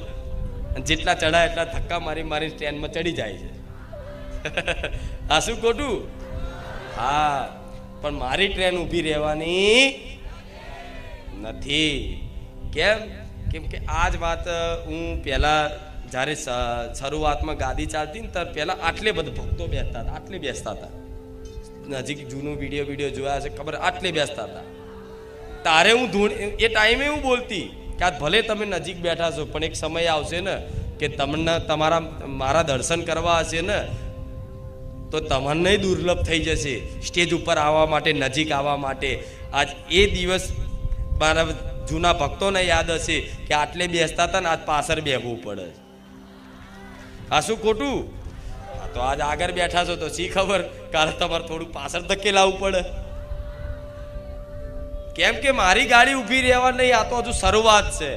જેટલા ચડાય એટલા ધક્કા મારી સ્ટેન્ડમાં ચડી જાય છે. આ શું ખોટું? હા, પણ મારી ટ્રેન ઊભી રહેવાની નથી. કેમ? કેમ કે આ જ વાત હું પહેલા જ્યારે શરૂઆતમાં ગાદી ચાલતી ને ત્યારે પહેલા આટલે બધા ભક્તો બેસતા હતા, આટલે બેસતા હતા. નજીક જૂનું વિડીયો જોયા છે ખબર, આટલે બેસતા હતા. તારે હું એ ટાઈમે હું બોલતી કે આ ભલે તમે નજીક બેઠા છો, પણ એક સમય આવશે ને કે તમને મારા દર્શન કરવા હશે ને તો તમને દુર્લભ થઈ જશે સ્ટેજ ઉપર આવવા માટે, નજીક આવવા માટે. આજ એ દિવસ મારા જૂના ભક્તોને યાદ હશે કે આટલે બેસતા હતા ને આજ પાછળ બેસવું પડે. આ શું ખોટું? તો આજ આગળ બેઠા છો તો શી ખબર કાલે તમારે થોડું પાછળ ધકેલાવું પડે. કેમ કે મારી ગાડી ઊભી રહેવા નહીં, આ તો હજુ શરૂઆત છે.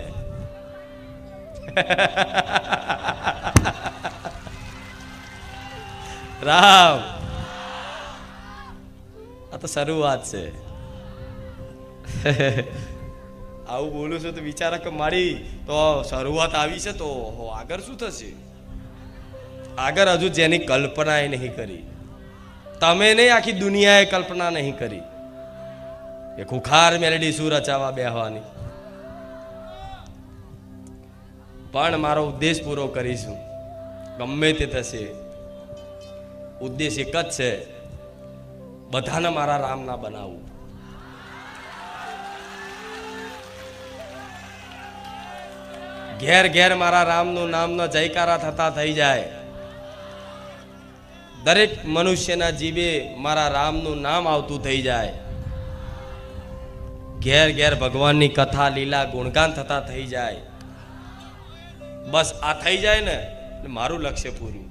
રામ, આ તો શરૂઆત છે. આવું બોલું છું તો વિચારા કે મારી તો શરૂઆત આવી છે તો આગળ શું થશે? આગળ હજુ જેની કલ્પના એ નહીં કરી, તમે નહીં આખી દુનિયાએ કલ્પના નહીં કરી એ ખુખાર મેલડી શું રચાવા બેહવાની. પણ મારો ઉદ્દેશ પૂરો કરીશું, ગમે તે થશે. ઉદ્દેશ એક જ છે, બધાને મારા રામના બનાવવું. ઘેર ઘેર મારા રામનું નામના જયકારા થતા થઈ જાય. દરેક મનુષ્યના જીવે મારા રામનું નામ આવતું થઈ જાય. ઘેર ઘેર ભગવાનની કથા લીલા ગુણગાન થતા થઈ જાય. બસ આ થઈ જાય ને મારું લક્ષ્ય પૂરું.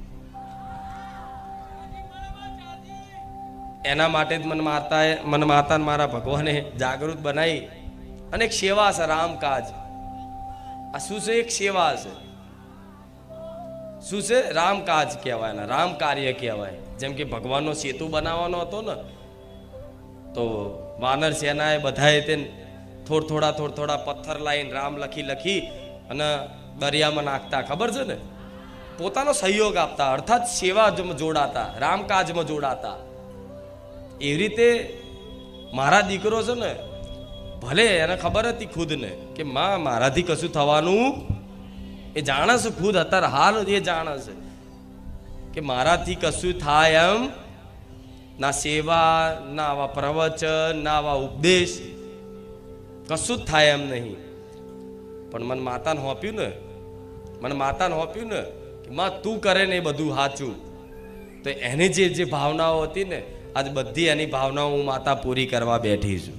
એના માટે જ મન માતા મારા ભગવાને જાગૃત બનાવી અને એક સેવા છે, રામકાજ. આ શું છે? એક સેવા છે. શું છે? રામકાજ કહેવાય ને, રામ કાર્ય કહેવાય. જેમ કે ભગવાનનો સેતુ બનાવવાનો હતો ને, તો વાનર સેનાએ બધાએ તે થોડા પથ્થર લાવીને રામ લખી અને દરિયામાં નાખતા, ખબર છે ને? પોતાનો સહયોગ આપતા, અર્થાત સેવા જોડાતા, રામકાજમાં જોડાતા. એવી રીતે મારા દીકરો છે ને, ભલે એને ખબર હતી ખુદને કે માં મારાથી કશું થવાનું, એ જાણે છે ખુદ, અત્યારે હાલ એ જાણે છે કે મારાથી કશું થાય એમ ના. સેવા ના આવા પ્રવચન ના આવા ઉપદેશ કશું જ થાય એમ નહીં. પણ મને માતાને હોપ્યું ને કે માં તું કરે ને એ બધું સાચું. તો એની જે ભાવનાઓ હતી ને, આજ બધી એની ભાવનાઓ હું માતા પૂરી કરવા બેઠી છું.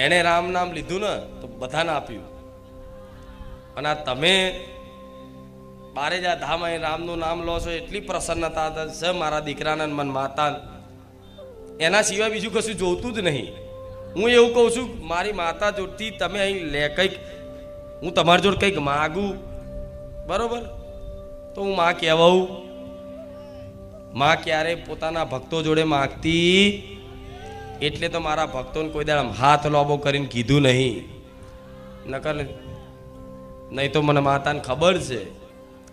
એને રામ નામ લીધું ને તો બધાને આપ્યું. અને આ તમે બારેજા ધામ અહીં રામનું નામ લો છો, એટલી પ્રસન્નતા છે મારા દીકરાને મન માતા. એના સિવાય બીજું કશું જોતું જ નહીં. હું એવું કહું છું, મારી માતા જોડથી તમે અહીં લે કંઈક, હું તમારી જોડે કંઈક માગું, બરોબર, તો હું માં કહેવાઉં. માં ક્યારે પોતાના ભક્તો જોડે માગતી, એટલે તો મારા ભક્તોને કોઈ દાડે હાથ લોબો કરીને કીધું નહીં. નકર નહીં તો મને માતાને ખબર છે.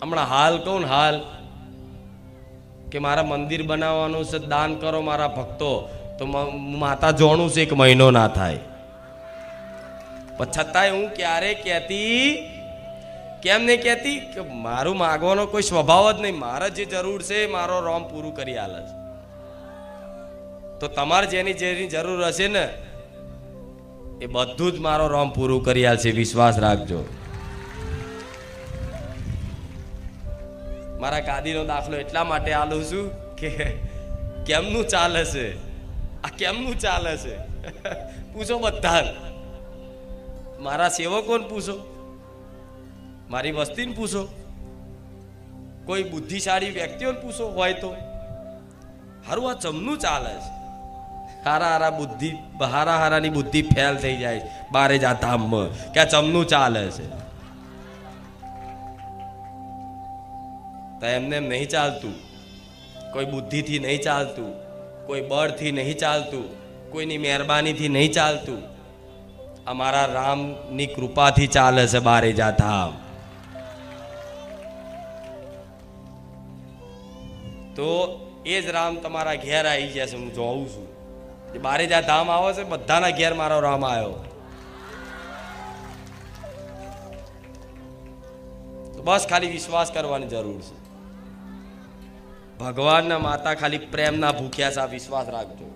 હમણાં હાલ કહું ને, હાલ કે મારા મંદિર બનાવવાનું છે, દાન કરો મારા ભક્તો, તો માતા જોણું છે 1 મહિનો ના થાય. પણ છતાંય હું ક્યારે કહેતી, કેમ નહીં કહેતી કે મારું માગવાનો કોઈ સ્વભાવ જ નહીં. મારે જે જરૂર છે મારો રોમ પૂરું કરી આલે છે. તો તમારે જેની જરૂર હશે ને એ બધું જ મારો રોમ પૂરું કરી આલશે, વિશ્વાસ રાખજો. મારા ગાદીનો દાખલો એટલા માટે આલું છું કે કેમનું ચાલે છે, આ કેમનું ચાલે છે પૂછો બધા. મારા સેવકોને પૂછો, મારી વસ્તીને પૂછો, કોઈ બુદ્ધિશાળી વ્યક્તિઓને પૂછો હોય તો. હારું આ ચમનું ચાલે છે. હારાની બુદ્ધિ ફેલ થઈ જાય બારેજા ધામમાં કે આ ચમનું ચાલે છે. તો એમને નહીં ચાલતું, કોઈ બુદ્ધિથી નહીં ચાલતું, કોઈ બળથી નહીં ચાલતું, કોઈની મહેરબાનીથી નહીં ચાલતું. અમારા રામની કૃપાથી ચાલે છે બારેજા ધામ. તો એ જ રામ તમારા ઘેર આવી જશે. હું જોઉં છું જે બારેજા ધામ આવે છે, બધાના ઘેર મારો રામ આવ્યો. તો બસ ખાલી વિશ્વાસ કરવાની જરૂર છે. ભગવાનના માતા ખાલી પ્રેમના ભૂખ્યા છે, આ વિશ્વાસ રાખજો.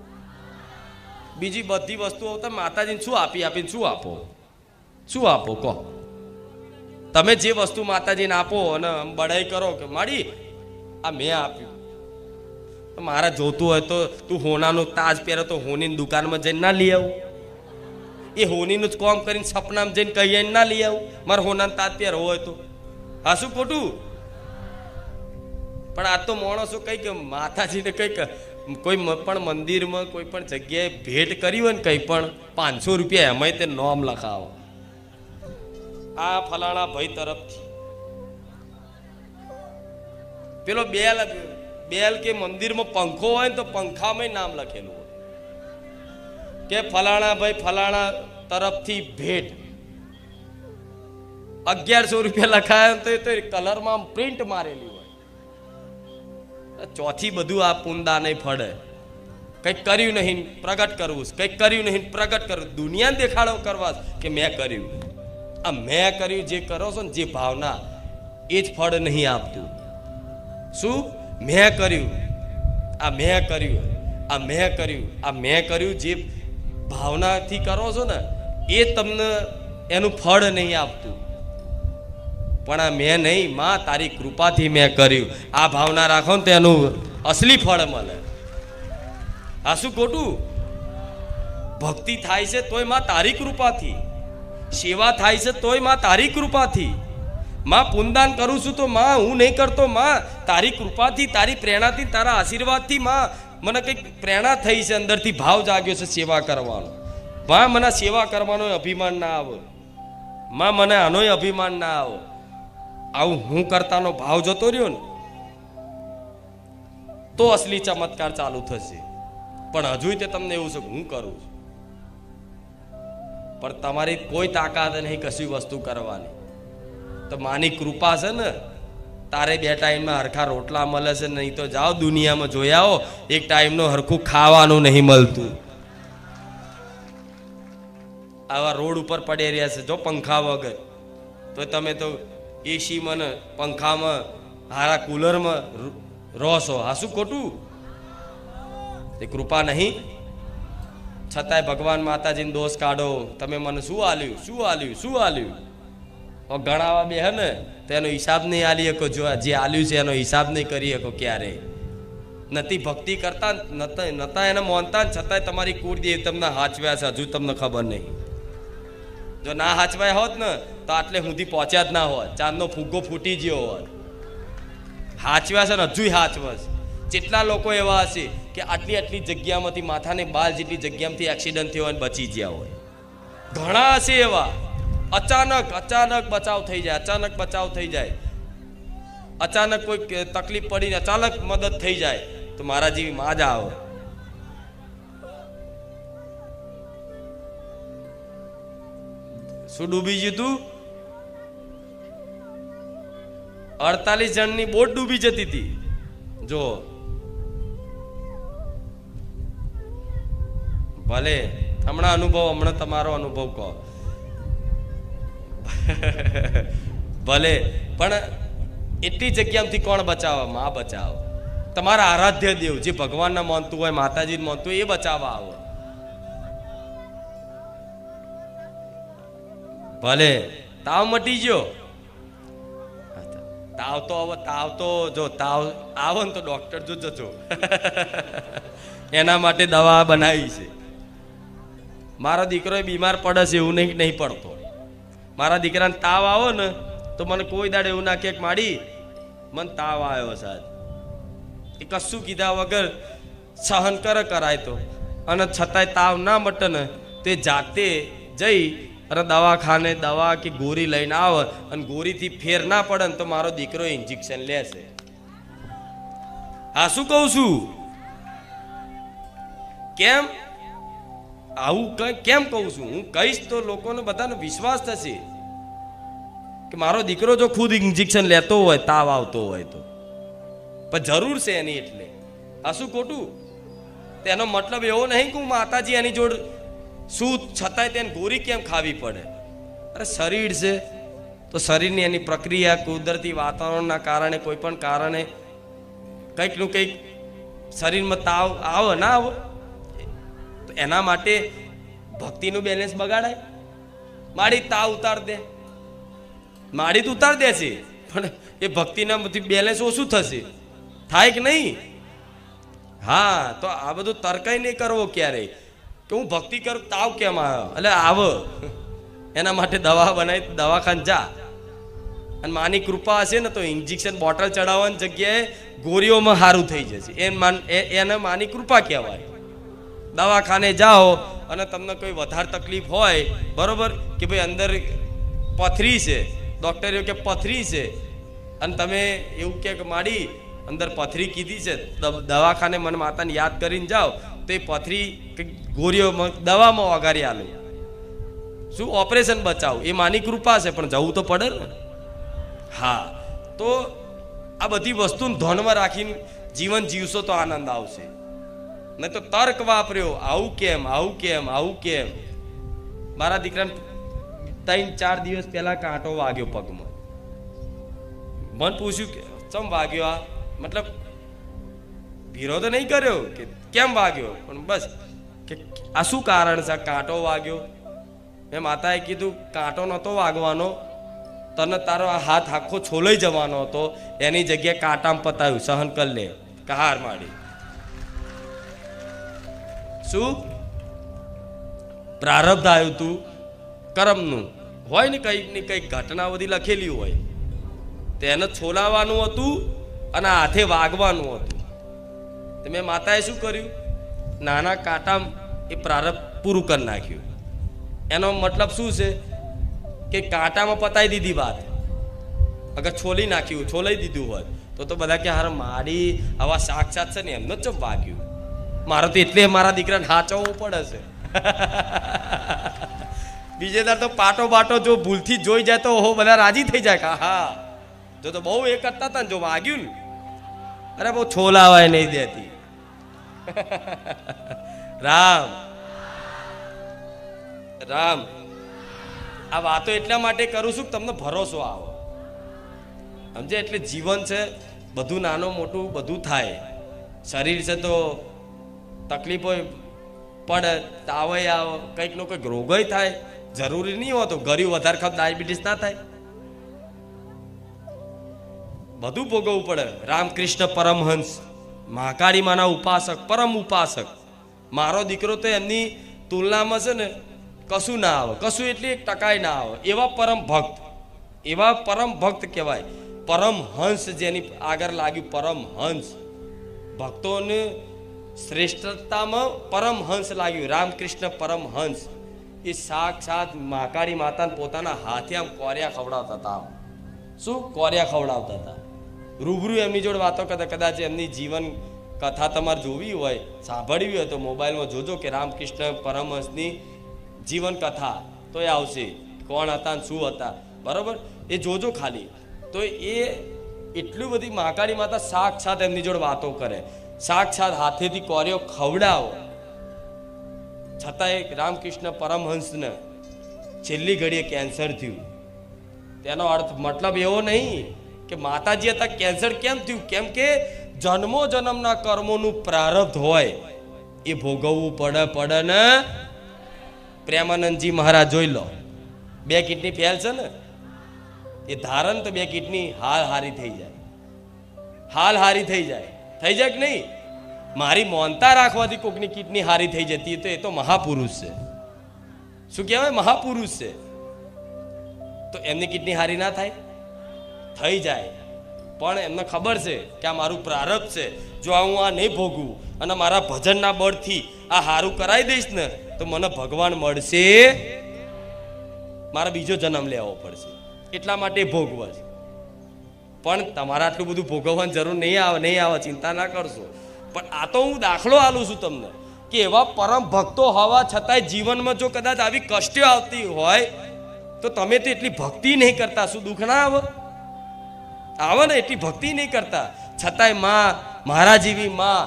બીજી બધી વસ્તુઓ તો માતાજીને શું આપીને શું આપો કહો? તમે જે વસ્તુ માતાજીને આપો અને બડાઈ કરો કે માડી આ મેં આપ્યું. મારા જોતું હોય તો તું હોનાનો તાજ પહેરે તો હોનીની દુકાનમાં જઈને ના લઈ આવું. એ હોનીનું જ કામ કરીને સપનામાં જઈને કહીએ ના લઈ આવું મારે હોનાને તાત્યાર હોય તો હા શું ખોટું પણ આ તો માણસો કંઈક માતાજીને કંઈક કોઈ પણ મંદિરમાં કોઈ પણ જગ્યાએ ભેટ કરી હોય ને કંઈ પણ 500 રૂપિયા એમાંય તે નામ લખાવો આ ફલાણા ભાઈ તરફથી પેલો બેલ કે મંદિરમાં પંખો હોય ને તો પંખામાં નામ લખેલું હોય કે ફલાણા ભાઈ ફલાણા તરફથી ભેટ 1100 રૂપિયા લખાયા તો એ કલરમાં પ્રિન્ટ મારેલી હોય ચોથી બધું આ પુંદા નહીં ફળે કંઈક કર્યું નહીં પ્રગટ કરવું કંઈક કર્યું નહીં પ્રગટ કરવું દુનિયાને દેખાડો કરવા કે મેં કર્યું આ મેં કર્યું જે કરો છો ને જે ભાવના એ જ ફળ નહીં આપતું શું મેં કર્યું આ મેં કર્યું આ મેં કર્યું આ મેં કર્યું જે ભાવનાથી કરો છો ને એ તમને એનું ફળ નહીં આપતું પણ આ મેં નહીં માં તારી કૃપાથી મેં કર્યું આ ભાવના રાખો ને તેનું અસલી ફળ મળે આ શું ખોટું ભક્તિ થાય છે તોય માં તારી કૃપાથી સેવા થાય છે તોય માં તારી કૃપાથી માં પુનદાન કરું છું તો માં હું નહીં કરતો માં તારી કૃપાથી તારી પ્રેરણાથી તારા આશીર્વાદથી માં મને કંઈક પ્રેરણા થઈ છે અંદરથી ભાવ જાગ્યો છે સેવા કરવાનો માં મને સેવા કરવાનો અભિમાન ના આવે માં મને આનોય અભિમાન ના આવે આવું હું કરતાનો ભાવ જતો રહ્યો ને તો અસલી ચમત્કાર ચાલુ થશે પણ હજુ તે તમને એવું છે કે હું કરું છું પણ તમારી કોઈ તાકાત નહીં કશી વસ્તુ કરવાની તો માની કૃપા છે ને તારે 2 ટાઈમમાં હરખા રોટલા મળે છે નહીં તો જાઓ દુનિયામાં જોઈ આવો એક ટાઈમનું હરખું ખાવાનું નહીં મળતું આવા રોડ ઉપર પડી રહ્યા છે જો પંખા વગર તો તમે તો એસીમાં ને પંખામાં હારા કુલરમાં રહો છો હા શું ખોટું તે કૃપા નહીં છતાંય ભગવાન માતાજીને દોષ કાઢો તમે મને શું આલ્યું શું આલ્યું શું આલ્યું ગણાવા બે હે ને તો એનો હિસાબ નહીં આલી શકો જો જે આલ્યું છે એનો હિસાબ નહીં કરી શકો ક્યારે નથી ભક્તિ કરતા નતા એને માનતા છતાંય તમારી કુળદેવ તમને હાચવ્યા છે હજુ તમને ખબર નહીં જો ના હાચવાય હોત ને તો આટલે સુધી પહોંચ્યા જ ના હોત ચાંદનો ફુગ્ગો ફૂટી ગયો હોત હાચવ્યા છે ને હજુ હાચવા છે જેટલા લોકો એવા હશે કે આટલી જગ્યામાંથી માથાને બાલ જેટલી જગ્યામાંથી એક્સિડન્ટ થયો હોય બચી ગયા હોય ઘણા હશે એવા અચાનક બચાવ થઈ જાય અચાનક બચાવ થઈ જાય અચાનક કોઈ તકલીફ પડીને અચાનક મદદ થઈ જાય તો મારા જેવી માં જ આવે શું ડૂબી ગયું તું 48 જણની બોટ ડૂબી જતી હતી જો ભલે હમણાં તમારો અનુભવ કહો ભલે પણ એટલી જગ્યામાંથી કોણ બચાવે માં બચાવે તમારા આરાધ્ય દેવ જે ભગવાનને માનતું હોય માતાજીને માનતું હોય એ બચાવવા આવો ભલે તાવ મટી ગયો તાવ તો જો તાવ આવે ને તો ડોક્ટર જો જજો એના માટે દવા બનાવી છે મારો દીકરો બીમાર પડે છે એવું નહીં પડતો મારા દીકરાને તાવ આવો ને તો મને કોઈ દાડે એવું ના કે માડી મને તાવ આવ્યો સાહેબ એ કશું કીધા વગર સહન કરાય તો અને છતાંય તાવ ના મટે ને તે જાતે જઈ અને દવાખાને દવા કે ગોળી લઈને આવે અને ગોળીથી ફેર ના પડે ને તો મારો દીકરો ઇન્જેક્શન લેશે હા શું કહું છું કેમ આવું કેમ કહું છું હું કહીશ તો લોકોને બધાને વિશ્વાસ થશે કે મારો દીકરો જો ખુદ ઇન્જેક્શન લેતો હોય તાવ આવતો હોય તો પણ જરૂર છે એની એટલે આ શું ખોટું તેનો મતલબ એવો નહીં કે હું માતાજી એની જોડ શું છતાંય તેને ગોળી કેમ ખાવી પડે અરે શરીર છે તો શરીરની એની પ્રક્રિયા કુદરતી વાતાવરણના કારણે કોઈ પણ કારણે કંઈકનું કંઈક શરીરમાં તાવ આવે ના આવે તો એના માટે ભક્તિનું બેલેન્સ બગાડાય માડી તાવ ઉતાર દે માડી તો ઉતાર દેશે પણ એ ભક્તિના બેલેન્સ ઓછું થશે થાય કે નહીં હા તો આ બધું તર્કય નહીં કરવો ક્યારેય કે હું ભક્તિ કરું તાવ કેમ આવ્યો, એટલે આવ એના માટે દવા બનાવી દવાખાને જા, અને માની કૃપા હશે ને તો ઇન્જેક્શન બોટલ ચડાવવાની જગ્યાએ ગોળીઓમાં સારું થઈ જશે. એને માની કૃપા કહેવાય. દવાખાને જાઓ અને તમને કોઈ વધારે તકલીફ હોય, બરોબર, કે ભાઈ અંદર પથરી છે, ડૉક્ટર એવું કે પથરી છે, અને તમે એવું કે માડી અંદર પથરી કીધી છે, દવાખાને મને માતાને યાદ કરીને જાઓ તો એ પથરી ગોળીઓમાં દવામાં વગાડી આલો. શું ઓપરેશન બચાવું, એ માની કૃપા છે, પણ જવું તો પડે ને. હા, તો આ બધી વસ્તુને ધ્યાનમાં રાખીને જીવન જીવશો તો આનંદ આવશે. નહીં તો તર્ક વાપર્યો, આવું કેમ, આવું કેમ, આવું કેમ. મારા દીકરાને 3-4 દિવસ પહેલા કાંટો વાગ્યો પગમાં. મને પૂછ્યું કે ચમ વાગ્યો, આ મતલબ વિરોધ નહીં કર્યો કે કેમ વાગ્યો, પણ બસ કે આ શું કારણ છે, કાંટો વાગ્યો. મેં માતાએ કીધું કાંટો નહોતો વાગવાનો, તને તારો આ હાથ આખો છોલાઈ જવાનો હતો, એની જગ્યાએ કાંટામાં પતાવ્યું, સહન કરી લે. કહાર માડી શું પ્રારબ્ધ આવ્યું તું કર્મનું હોય ને, કંઈક ને કંઈક ઘટના બધી લખેલી હોય, તેને છોલાવાનું હતું અને હાથે વાગવાનું હતું. તો મેં માતાએ શું કર્યું, નાના કાંટામાં એ પ્રારબ્ધ પૂરું કરી નાખ્યું. એનો મતલબ શું છે કે કાંટામાં પતાવી દીધી વાત. અગર છોલી નાખ્યું, છોલાઈ દીધું હોત તો બધા કે હાર મારી આવા સાક્ષાત છે ને એમને જ વાગ્યું. મારે તો એટલે મારા દીકરાને હાચવવું પડે છે. બીજે દાર તો પાટો બાટો જો ભૂલથી જોઈ જાય તો બધા રાજી થઈ જાય કે હા, જો તો બહુ એ કરતા હતા ને, જો વાગ્યું ને અરે બહુ છોલાવાય નહીં દેતી. રામ રામ. આ વાતો એટલા માટે કરું છું કે તમને ભરોસો આવો, સમજે. એટલે જીવન છે, બધું નાનું મોટું બધું થાય. શરીર છે તો તકલીફો પડે, તાવે આવે, કંઈક નો કંઈક રોગોય થાય. જરૂરી નહીં હોતો ગળ્યું વધારે ખાવ ડાયાબિટીસ ના થાય, બધું ભોગવવું પડે. રામકૃષ્ણ પરમહંસ મહાકાળી માના ઉપાસક, પરમ ઉપાસક. મારો દીકરો તો એમની તુલનામાં છે ને કશું ના આવે, કશું એટલે 1% ના આવે. એવા પરમ ભક્ત, એવા પરમ ભક્ત કહેવાય. પરમહંસ જેની આગળ લાગ્યું, પરમહંસ. ભક્તોને શ્રેષ્ઠતામાં પરમહંસ લાગ્યું, રામકૃષ્ણ પરમહંસ. એ સાક્ષાત મહાકાળી માતાને પોતાના હાથે આમ કોરિયા ખવડાવતા હતા. શું કોરિયા ખવડાવતા હતા? રૂબરૂ એમની જોડે વાતો કરતા. કદાચ એમની જીવન કથા તમારે જોવી હોય, સાંભળવી હોય તો મોબાઈલમાં જોજો કે રામકૃષ્ણ પરમહંસની જીવન કથા, તો એ આવશે કોણ હતા ને શું હતા, બરોબર. એ જોજો ખાલી. તો એ એટલું બધી મહાકાળી માતા સાક્ષાત એમની જોડે વાતો કરે, સાક્ષાત હાથેથી કોરિયો ખવડાવો. છતાં એક રામકૃષ્ણ પરમહંસને છેલ્લી ઘડીએ કેન્સર થયું. તેનો અર્થ મતલબ એવો નહીં કે માતાજી હતા કેન્સર કેમ થયું, કેમ કે જન્મો જન્મના કર્મોનું પ્રારબ્ધ હોય એ ભોગવવું પડે ને. પ્રેમાનંદજી મહારાજ જોઈ લો, 2 કિડની ફેલ છે ને, એ ધારણ તો 2 કિડની હાલ હારી થઈ જાય, હાલ હારી થઈ જાય કે નહીં. મારી મોનતા રાખવાથી કોકની કિડની હારી થઈ જતી તો એ તો મહાપુરુષ છે. શું કહેવાય? મહાપુરુષ છે. તો એમની કિડની હારી ના થાય? થઈ જાય. પણ એમને ખબર છે કે આ મારું પ્રારબ્ધ છે, જો હું આ નહીં ભોગવું અને મારા ભજનના બળથી આ હારું કરાવી દઈશ ને તો મને ભગવાન મળશે, મારે બીજો જન્મ લેવો પડશે. એટલા માટે ભોગવા છે. પણ તમારે આટલું બધું ભોગવવાની જરૂર નહીં આવે, ચિંતા ના કરશો. પણ આ તો હું દાખલો આલું છું તમને કે એવા પરમ ભક્તો હોવા છતાંય જીવનમાં જો કદાચ આવી કષ્ટો આવતી હોય તો તમે તો એટલી ભક્તિ નહીં કરતા, શું દુઃખ ના આવે ને? એટલી ભક્તિ નહીં કરતા છતાંય માં, મારા જેવી માં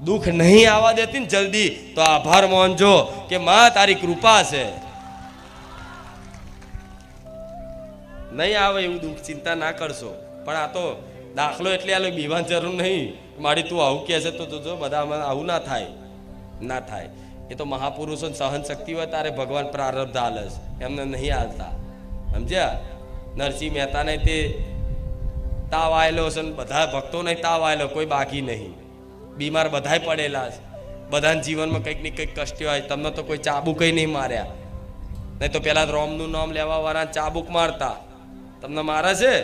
દુઃખ નહીં આવવા દેતી ને જલ્દી, તો આભાર માનજો કે માં તારી કૃપા છે. નહીં આવે એવું દુઃખ, ચિંતા ના કરશો. પણ આ તો દાખલો એટલે આ બીવાની જરૂર નહીં. મારી તું આવું કહે છે તો જો બધા આવું ના થાય. એ તો મહાપુરુષો સહન શક્તિ હોય તારે ભગવાન પ્રારબ્ધ હાલે છે, એમને નહીં હાલતા. સમજ્યા? નરસિંહ મહેતાને તે તાવ આવેલો છે, બધા ભક્તોને તાવ આવેલો, કોઈ બાકી નહીં. બીમાર બધાય પડેલા છે, બધાના જીવનમાં કંઈક ને કંઈક કષ્ટ હોય. તમને તો કોઈ ચાબુક નહીં માર્યા, નહીં તો પેલા રોમનું નામ લેવા વાળા ચાબુક મારતા. તમને મારે છે?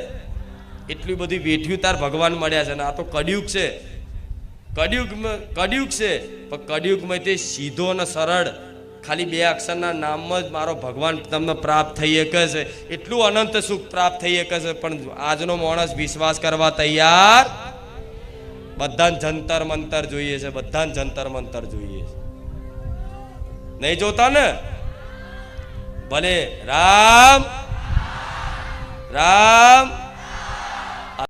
એટલી બધી વેઠ્યું તાર ભગવાન મળ્યા છે ને આ તો કડિયુગ છે. કડિયુગ છે, પણ કડિયુગમાં તે સીધો અને સરળ ખાલી 2 અક્ષરના નામમાં જ મારો ભગવાન તમને પ્રાપ્ત થઈ શકે છે. એટલું અનંત સુખ પ્રાપ્ત થઈ શકે છે. પણ આજનો માણસ વિશ્વાસ કરવા તૈયાર. બધાને જંતર મંતર જોઈએ છે, બધાને જંતર મંતર જોઈએ છે. નહીં જોતા ને? ભલે રામ રામ